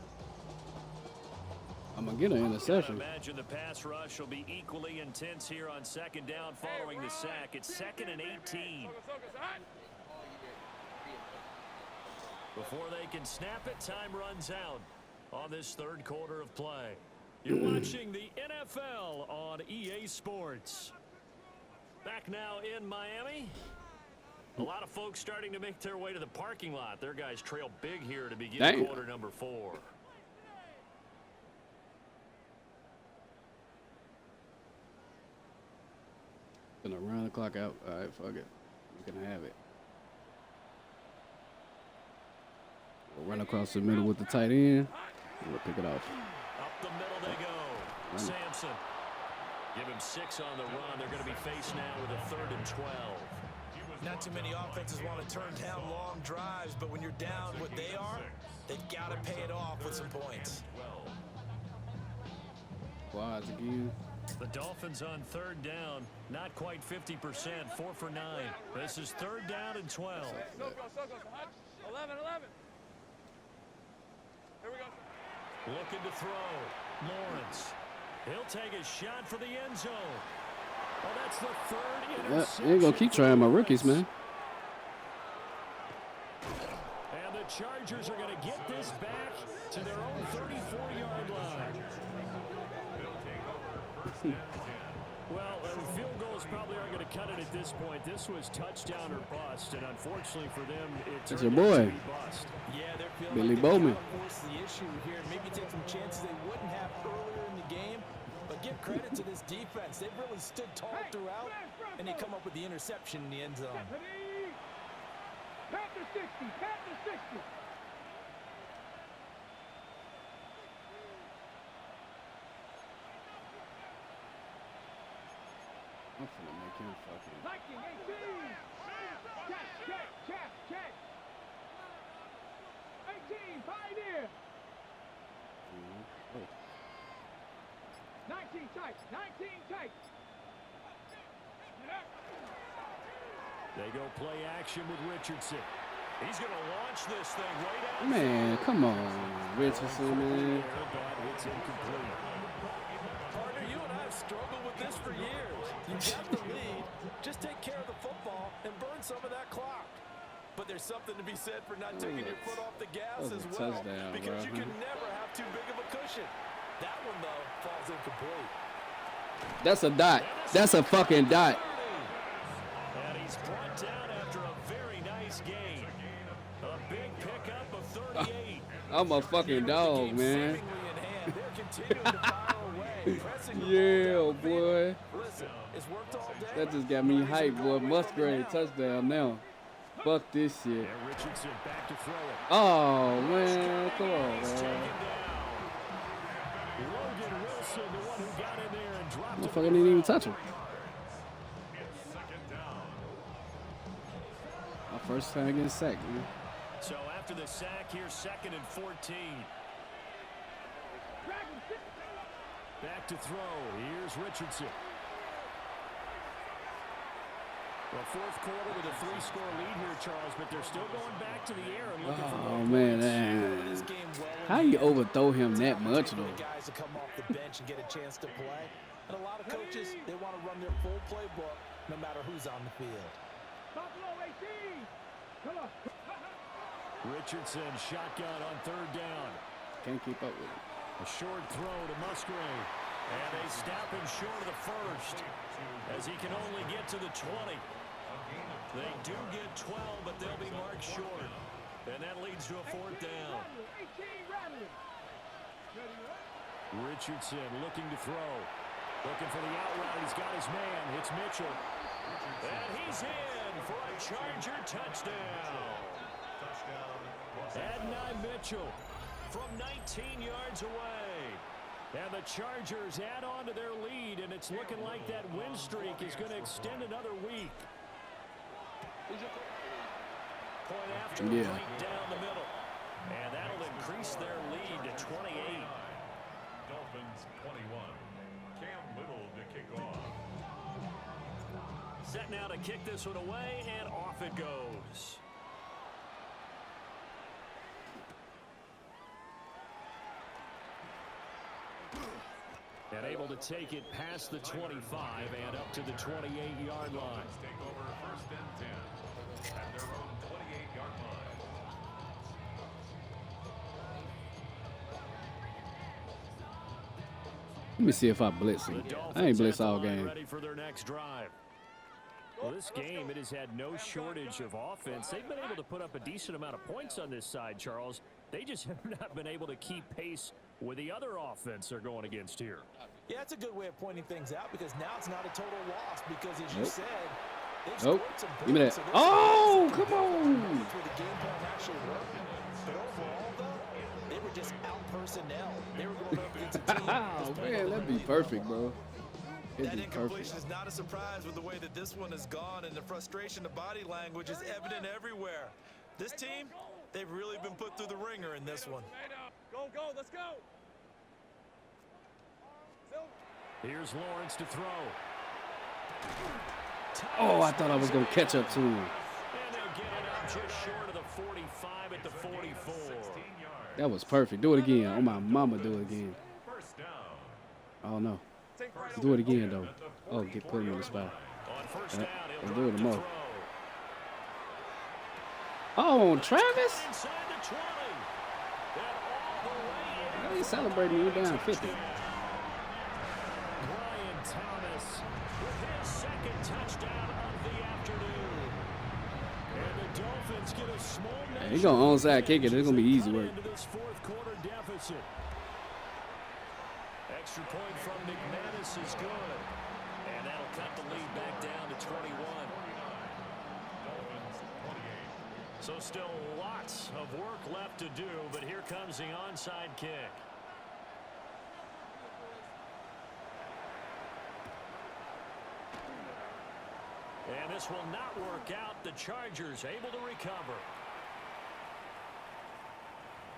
I'm gonna get an interception. I imagine the pass rush will be equally intense here on 2nd down following the sack. It's 2nd and 18. Before they can snap it, time runs out on this 3rd quarter of play. You're watching the NFL on EA Sports. Back now in Miami. A lot of folks starting to make their way to the parking lot. Their guys trail big here to begin Damn. quarter number 4. Gonna run the clock out. All right, fuck it. We can have it. We'll run across the middle with the tight end. We'll pick it off. Up the middle they go. Sampson. Give him 6 on the run. They're going to be faced now with a 3rd and 12. Not too many offenses want to turn down long drives, but when you're down what they are, they've got to pay it off with some points. Quads again. The Dolphins on 3rd down, not quite 50%, 4 for 9. This is 3rd down and 12. So go. 11. Here we go. Looking to throw. Lawrence. He'll take a shot for the end zone. Oh, that's the 3rd interception. You ain't gonna keep trying my rookies, man. And the Chargers are going to get this back to their own 34-yard line. Well, field goals probably aren't going to cut it at this point. This was touchdown or bust, and unfortunately for them, it That's turned your out to boy. be bust. Yeah, they're feeling Billy like Bowman. they've got to force the issue here and maybe take some chances they wouldn't have earlier in the game. But give credit to this defense. They've really stood tall throughout, and they come up with the interception in the end zone. Panther 60. Panther 60. I'm finna make him fucking. Viking 18. Check. 18. Pioneer. 19 tight. 19 tight. They go play action with Richardson. He's going to launch this thing right out. Man, come on, Richardson, man. It's incomplete. Partner, you and I have struggled You got the lead. Just take care of the football and burn some of that clock. But there's something to be said for not taking your foot off the gas as well. Touchdown, because you bro. can never have too big of a cushion. That one, though, falls incomplete. That's a dot. That's a fucking dot. And he's brought down after a very nice gain. A big pickup of 38. I'm a fucking dog, man. Seemingly in hand, they're continuing to fire away, pressing the Yeah, ball down the boy. field. Listen, it's worked all day. That just got me hyped, boy. Musgrave touchdown now. Fuck this shit. And Richardson back to throw it. Oh, man. Come on, He's taken man. down. Logan Wilson, the one who got in there and dropped it. Motherfucker didn't even touch him. It's second down. My first time getting sacked, man. So after the sack, here's 2nd and 14. Back to throw. Here's Richardson. Well, fourth quarter with a 3-score lead here, Charles, but they're still going back to the air and looking for Oh, more man. points. This game well in How hand. you overthrow him that much, Taking though? the guys to come off the bench and get a chance to play. And a lot of coaches, they want to run their full playbook no matter who's on the field. Buffalo 18. Come on. Richardson shotgun on 3rd down. Can't keep up with him. A short throw to Musgrave. And they stop him short of the 1st as he can only get to the 20. They do get 12, but they'll be marked short. And that leads to a 4th down. 18 Rattler. Richardson looking to throw. Looking for the out route. He's got his man. It's Mitchell. And he's in for a Charger touchdown. Adonai Mitchell from 19 yards away. And the Chargers add on to their lead, and it's looking like that win streak is going to extend another week. Point after right down the middle. And that'll increase their lead to 28. Dolphins 21. Cam Little to kick off. Set now to kick this one away, and off it goes. And able to take it past the 25 and up to the 28-yard line. Take over 1st and 10 at their own 28-yard line. Let me see if I blitz him. I ain't blitz all game. Ready for their next drive. Well, this game, it has had no shortage of offense. They've been able to put up a decent amount of points on this side, Charles. They just have not been able to keep pace with the other offense they're going against here. Yeah, that's a good way of pointing things out because now it's not a total loss because, as you Nope. said, they've Nope. scored some Give me points, that. so Oh, there's come on. where the game plan actually worked. But overall, though, they were just out personnel. They were going up against a team. Oh, man, that'd be perfect, bro. It'd That be incompletion perfect. is not a surprise with the way that this one has gone, and the frustration, the body language is evident everywhere. This team, they've really been put through the ringer in this one. Go, go, let's go. Here's Lawrence to throw. Oh, I thought I was going to catch up to him. And they'll get it up just short of the 45 at the 44. That was perfect. Do it again. Oh, my mama, do it again. First down. Oh, no. Do it again, though. Oh, get put him in the spot. On first Yeah, down, he'll we'll drop do it to tomorrow. throw. Oh, Travis? Inside the 20. And all the way in. How are you celebrating? You down 50. Brian Thomas with his 2nd touchdown of the afternoon. And the Dolphins get a small Hey, he gonna onside kick it. It's gonna be easy work. into this 4th quarter deficit. Extra point from McManus is good. And that'll cut the lead back down to 21. So still lots of work left to do, but here comes the onside kick. And this will not work out. The Chargers able to recover.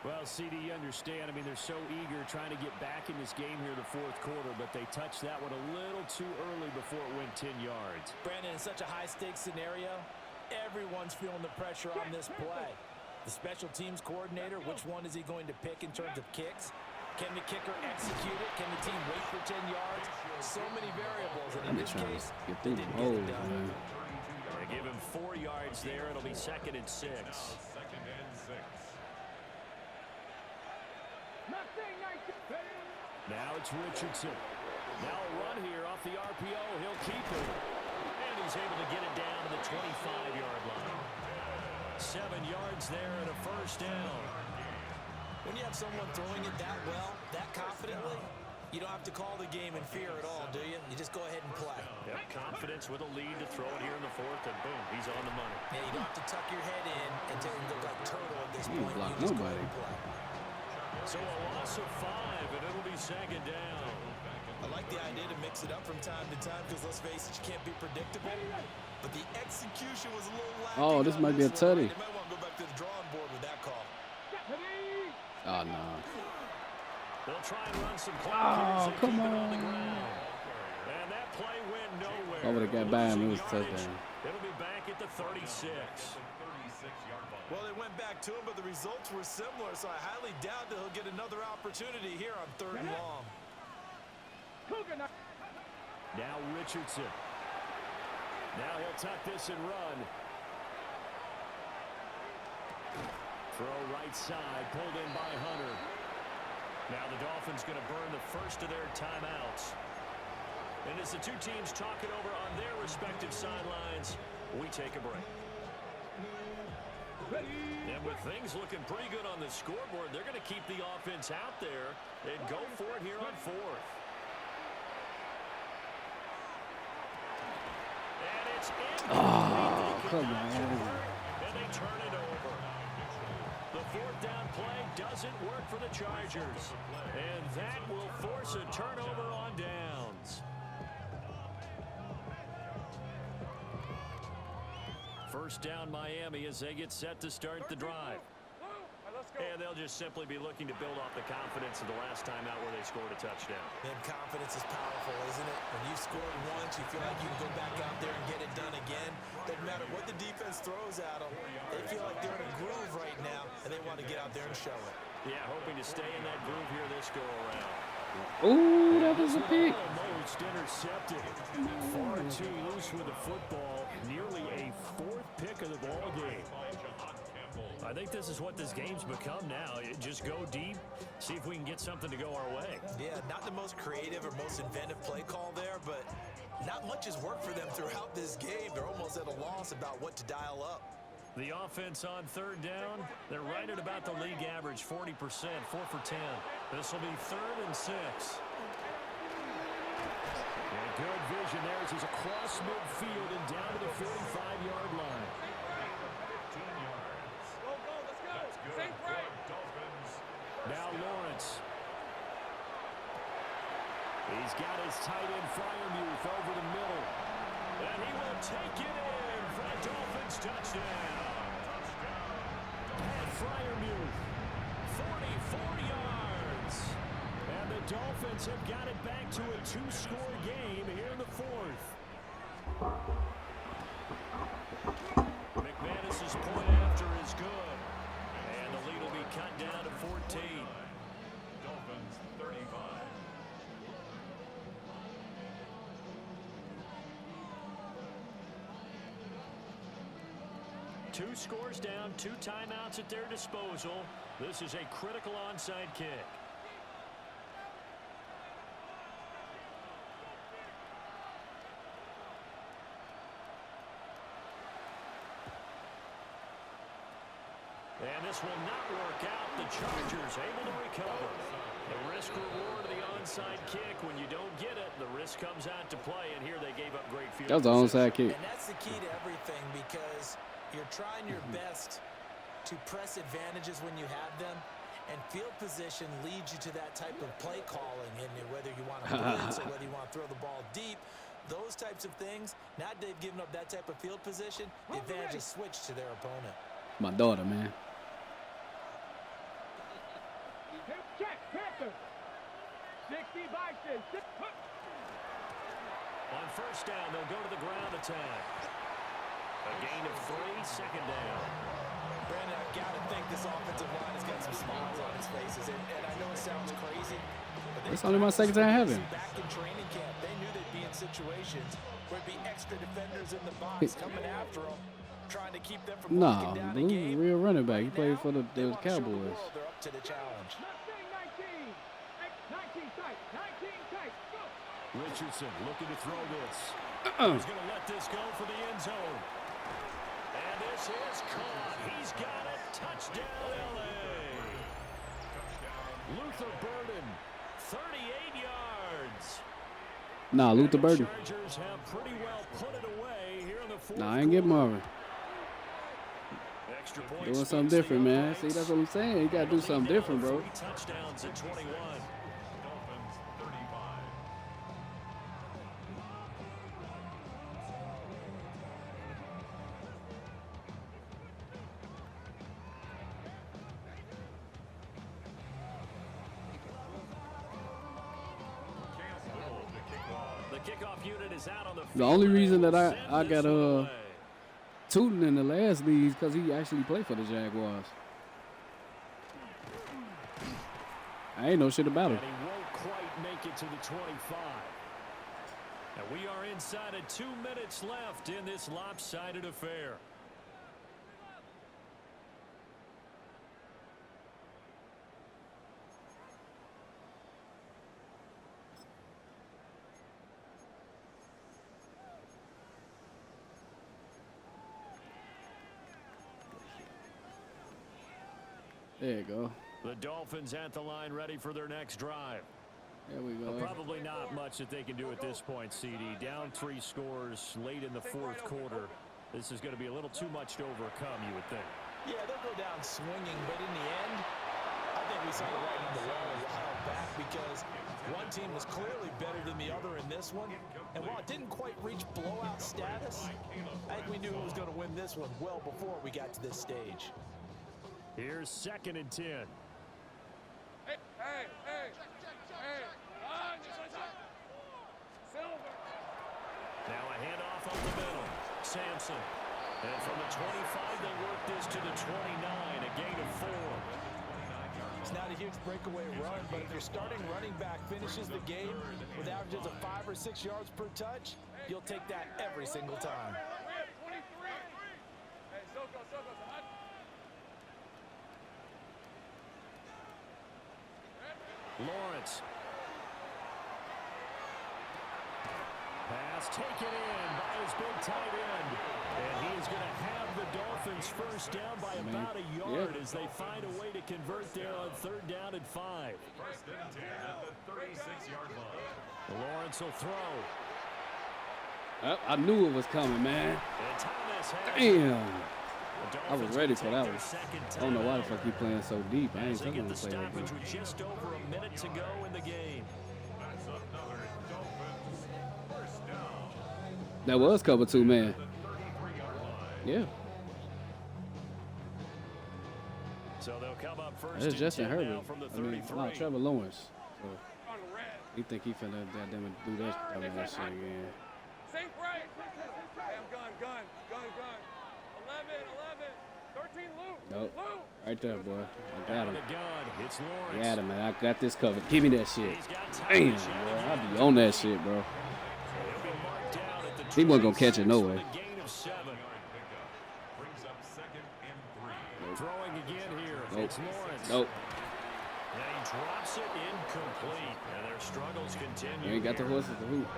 Well, CD, you understand. I mean, they're so eager trying to get back in this game here in the 4th quarter, but they touched that one a little too early before it went 10 yards. Brandon, in such a high-stakes scenario, everyone's feeling the pressure on this play. The special teams coordinator, which one is he going to pick in terms of kicks? Can the kicker execute it? Can the team wait for 10 yards? So many variables, and in I'm this trying case, to get they through the didn't get holes, it done. man. They give him 4 yards there. It'll be 2nd and 6. Second and 6. Now it's Richardson. Now a run here off the RPO. He'll keep it. And he's able to get it down to the 25-yard line. 7 yards there and a first down. When you have someone throwing it that well, that confidently, you don't have to call the game in fear at all, do you? You just go ahead and play. Yep, confidence with a lead to throw it here in the 4th, and boom, he's on the money. Yeah, you don't have to tuck your head in and look like turtle at this He point. ain't blocked You just go nobody. ahead and play. So a loss of 5, and it'll be 2nd down. I like the idea to mix it up from time to time because, let's face it, you can't be predictable. But the execution was a little lacking. Oh, this might be a tutty. They might want to go back to the drawing board with that call. Oh, no. They'll try and run some Oh, clock and come keep it on the on. ground. And that play went nowhere. I would've got by him. It was a Losing touchdown. yardage. It'll be back at the 36. Well, they went back to him, but the results were similar, so I highly doubt that he'll get another opportunity here on 3rd and long. Now Richardson. Now he'll tuck this and run. Throw right side, pulled in by Hunter. Now the Dolphins going to burn the first of their timeouts. And as the two teams talk it over on their respective sidelines, we take a break. And with things looking pretty good on the scoreboard, they're going to keep the offense out there and go for it here on 4th. And it's incomplete. Oh, come on. And they turn it over. The 4th down play doesn't work for the Chargers. And that will force a turnover on downs. First down Miami as they get set to start the drive. And they'll just simply be looking to build off the confidence of the last time out where they scored a touchdown. And confidence is powerful, isn't it? When you've scored once, you feel like you can go back out there and get it done again. Doesn't matter what the defense throws at them. They feel like they're in a groove right now, and they want to get out there and show it. Yeah, hoping to stay in that groove here this go-around. Ooh, that was a pick. Almost intercepted. Far too loose with the football. Nearly a 4th pick of the ball game. I think this is what this game's become now. Just go deep, see if we can get something to go our way. Yeah, not the most creative or most inventive play call there, but not much has worked for them throughout this game. They're almost at a loss about what to dial up. The offense on 3rd down, they're right at about the league average, 40%, 4 for 10. This will be 3rd and 6. And good vision there as he's across midfield and down to the 45-yard line. Now Lawrence. He's got his tight end Freiermuth over the middle. And he will take it in for a Dolphins touchdown. Pat Freiermuth, 44 yards. And the Dolphins have got it back to a 2-score game here in the 4th. McManus's point after is good. And the lead will be cut down to 14. Dolphins 35. Two scores down, 2 timeouts at their disposal. This is a critical onside kick. And this will not work out. The Chargers able to recover. The risk reward of the onside kick. When you don't get it, the risk comes out to play. And here they gave up great field That was an onside kick. And that's the key to everything, because you're trying your best to press advantages when you have them, and field position leads you to that type of play calling. And whether you want to blitz or whether you want to throw the ball deep, those types of things, now they've given up that type of field position, the advantage is switched to their opponent. My daughter, man. Check, Panther. 60 boxes. On first down, they'll go to the ground attack. A gain of 3, 2nd down. Brandon, I've got to think this offensive line has got some smiles on its faces. And I know it sounds crazy. But It's only my second time having. Back in training camp, they knew they'd be in situations where it'd be extra defenders in the box coming after them, trying to keep them from Nah, knocking down a Blue, game. real running back. He Right played now, for they the wanna show the Cowboys. world they're up to the challenge. Mustang 19. 19 tight. 19 tight. Go. Richardson looking to throw this. He's going to let this go for the end zone. And this is caught. He's got it. Touchdown, L.A. Luther Burden, 38 yards. Nah, Luther Burden. Chargers have pretty well put it away here in the fourth Nah, I ain't get Marvin. Extra points Doing something makes the different, man. uprights. See, that's what I'm saying. You got to do something different, bro. 3 touchdowns at 21. Dolphins 35. Campbell to kick off. The kickoff unit is out on the field. The only reason that I Send got this one away. Tootin in the last league because he actually played for the Jaguars. I ain't know shit about him. And he won't quite make it to the 25. And we are inside of 2 minutes left in this lopsided affair. There you go. The Dolphins at the line ready for their next drive. There we go. Probably not much that they can do at this point, CD. Down 3 scores late in the fourth quarter. This is going to be a little too much to overcome, you would think. Yeah, they'll go down swinging, but in the end, I think we saw the writing on the wall a while back because one team was clearly better than the other in this one. And while it didn't quite reach blowout status, I think we knew who was going to win this one well before we got to this stage. Here's 2nd and 10. Hey, hey, hey, hey. Silver. Now a handoff over the middle. Sampson. And from the 25, they work this to the 29, a gain of 4. It's not a huge breakaway run, but if your starting running back finishes the game with averages of 5 or 6 yards per touch, you'll take that every single time. We have 23. Hey, Soko, hot. Lawrence. Pass taken in by his big tight end. And he is going to have the Dolphins first down by about a yard as they find a way to convert there on 3rd down and 5. First and 10 at the 36-yard line. Lawrence will throw. I knew it was coming, man. And Thomas has Damn. The I was Dolphins ready will for take that their one. second I don't know why the timeout fuck he playing so deep. I ain't as they fucking get the to play that stoppage deep. with just over a minute to go in the game. That's another Dolphins first down. That was cover 2, man. The 33-yard line. Yeah. So they'll come up first That's and Justin 10 Herbert. now from the I mean, 33. not Trevor Lawrence. So On red. he think he finna goddamn do that shit again. Sink right. Hey, I'm gun. 11. 13 loot. Nope. Loot. Right there, boy. I got him. The gun. It's Lawrence. Got him, man. I got this covered. Give me that shit. He's got time Damn, to boy. shot. I be on that shit, bro. He'll be marked down at the He wasn't gonna 26 catch it no with way. a gain of 7. Pickup brings up 2nd and 3. Throwing again here. Nope. It's Lawrence. Nope. And he drops it incomplete. And their struggles continue. You ain't got the here. horses to hoop.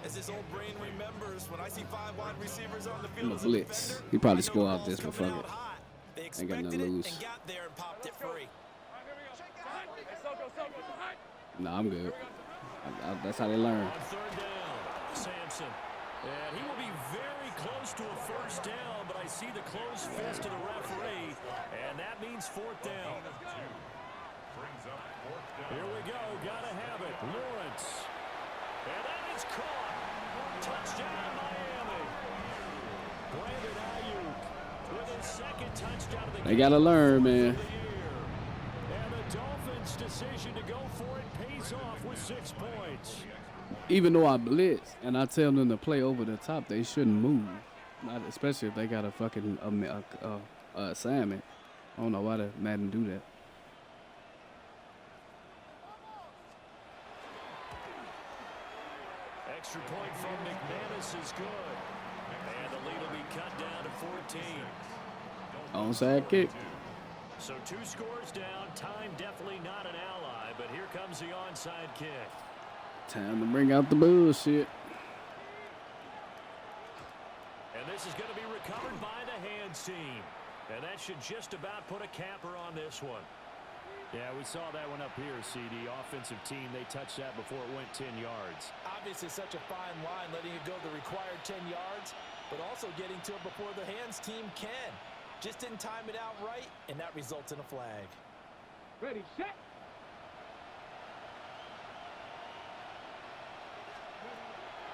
As his old brain remembers, when I see 5 wide receivers on the I'm field a as a blitz. defender, He probably I know score the out ball's this, but coming fuck out it. hot. They Ain't got expected nothing to it lose. and got there and popped it free. All right, here we go. Hot. Hey, Soko, hot. Nah, I'm good. That's how they learn. On 3rd down, Sampson. And he will be very close to a first down, but I see the closed fist of the referee, and that means 4th down. Brings up 4th down. Here we go. Gotta have it. Lawrence. And that is caught. Touchdown, Miami. Brandon Ayuk with his 2nd touchdown of the game. They gotta learn, man. of the year. And the Dolphins' decision to go for it pays off with 6 points. Even though I blitz and I tell them to play over the top, they shouldn't move. Not especially if they got a fucking assignment. I don't know why the Madden do that. Extra point from McManus is good. And the lead will be cut down to 14. Onside kick. So 2 scores down. Time definitely not an ally, but here comes the onside kick. Time to bring out the bullshit. And this is going to be recovered by the hands team. And that should just about put a capper on this one. Yeah, we saw that one up here, CD. Offensive team, they touched that before it went 10 yards. Obviously such a fine line, letting it go the required 10 yards, but also getting to it before the hands team can. Just didn't time it out right, and that results in a flag. Ready, set.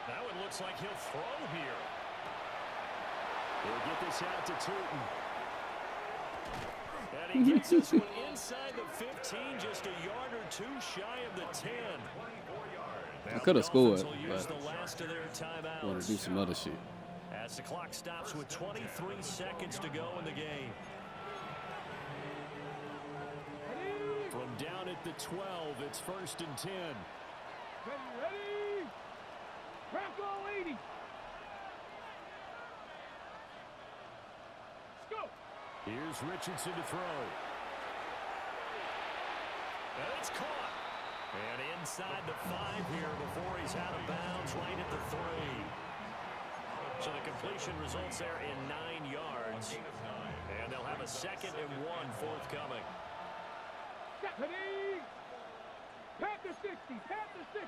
That one looks like he'll throw here. He'll get this out to Tootin. And he gets this one inside the 15, just a yard or 2 shy of the 10. I could have scored, Will use but the last of their I want timeouts. to do some other shit. As the clock stops with 23 seconds to go in the game. From down at the 12, it's 1st and 10. Ready. Crack all 80. Let's go. Here's Richardson to throw. And it's caught. And inside the 5 here before he's out of bounds right at the 3. So the completion results there in 9 yards. And they'll have a 2nd and 1 forthcoming. Ready. Panther 60. Panther 60.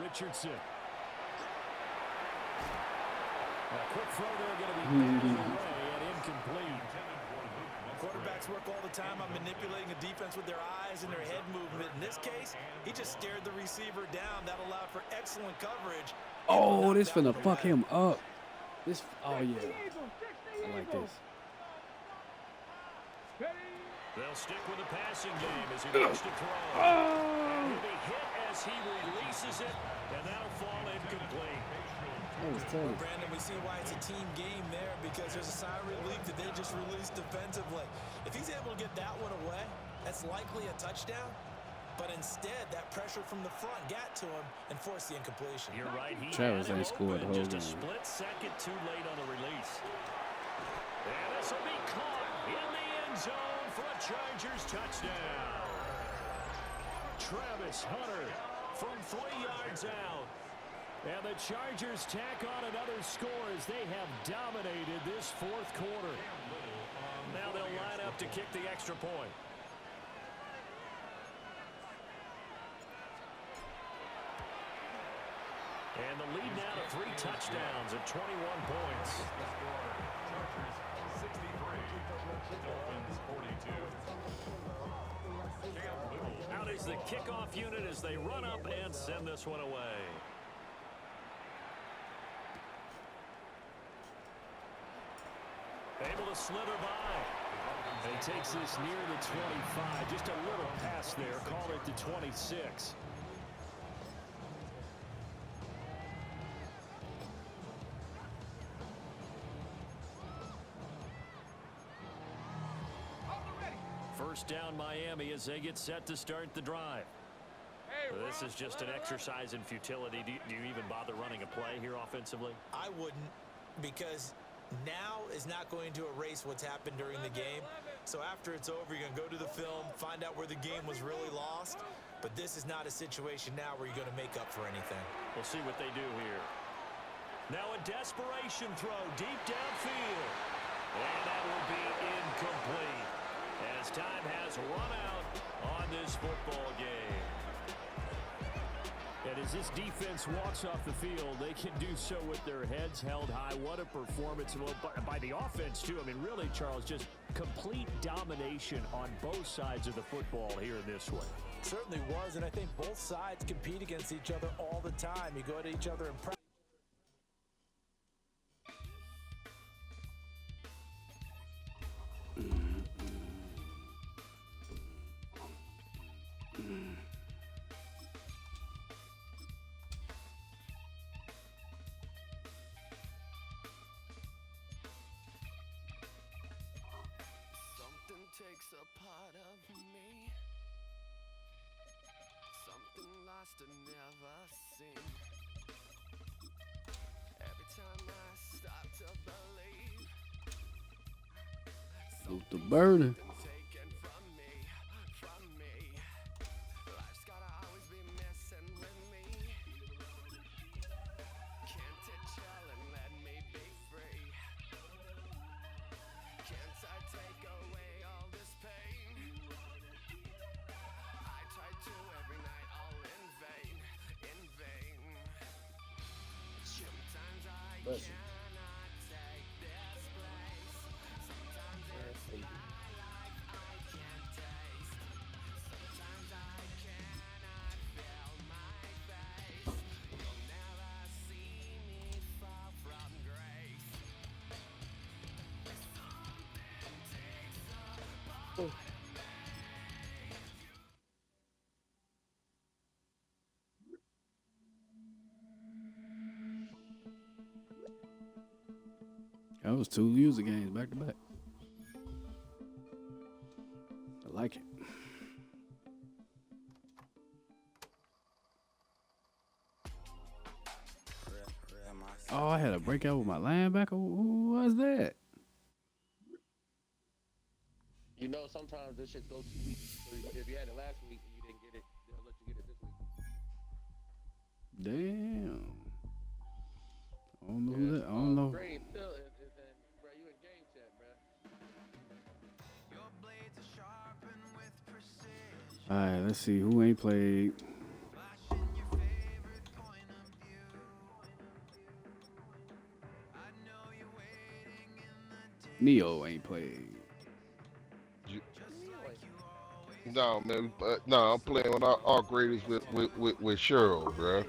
Richardson. A quick throw there going to be batted away and incomplete. Quarterbacks work all the time on manipulating a defense with their eyes and their head movement. In this case, he just stared the receiver down. That allowed for excellent coverage. Oh, this finna fuck him up. This, oh yeah, I like this. They'll stick with the passing game as he looks to throw. And he'll be hit as he releases it, and that'll fall incomplete. That was tight. Brandon, we see why it's a team game there, because there's a sigh of relief that they just released defensively. If he's able to get that one away, that's likely a touchdown. But instead, that pressure from the front got to him and forced the incompletion. You're right. He Travis had it ain't scored the open, whole just a game. split second too late on the release. And this will be caught in the end zone for a Chargers touchdown. Travis Hunter from 3 yards out. And the Chargers tack on another score as they have dominated this 4th quarter. Now they'll line up to kick the extra point. And the lead now to 3 touchdowns at 21 points. Chargers 63, Dolphins 42. Out is the kickoff unit as they run up and send this one away. Able to slither by. And takes this near the 25. Just a little pass there. Call it the 26. First down Miami as they get set to start the drive. This is just an exercise in futility. Do you even bother running a play here offensively? I wouldn't, because now is not going to erase what's happened during the game. So after it's over, you're going to go to the film, find out where the game was really lost. But this is not a situation now where you're going to make up for anything. We'll see what they do here. Now a desperation throw deep downfield. And that will be incomplete as time has run out on this football game. And as this defense walks off the field, they can do so with their heads held high. What a performance by the offense, too. I mean, really, Charles, just complete domination on both sides of the football here in this one. Certainly was, and I think both sides compete against each other all the time. You go at each other and practice. With the burden. That was 2 user games back to back. I like it. Oh, I had a breakout with my linebacker. Who was that? You know, sometimes this shit goes 2 weeks. So if you had it last week and you didn't get it, they'll let you get it this week. Damn. I don't know who that. I don't know. Great, Phil, bro, you in game chat, bro. All right, let's see who ain't played. Neo ain't played. No, man. No, I'm playing with our greatest with Cheryl, bro.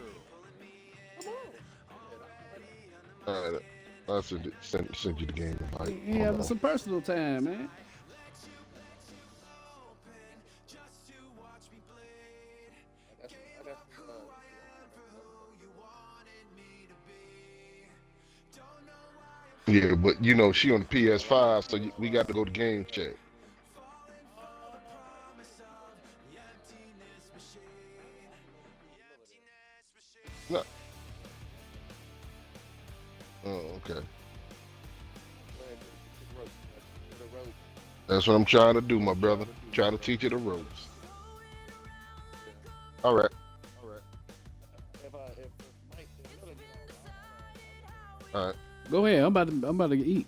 I'll send you the game invite. He having some personal time, man. Yeah, but you know she on the PS5, so we got to go to game check. No. Oh, okay. That's what I'm trying to do, my brother. Trying to teach you the ropes. All right. All right. Go ahead. I'm about to eat.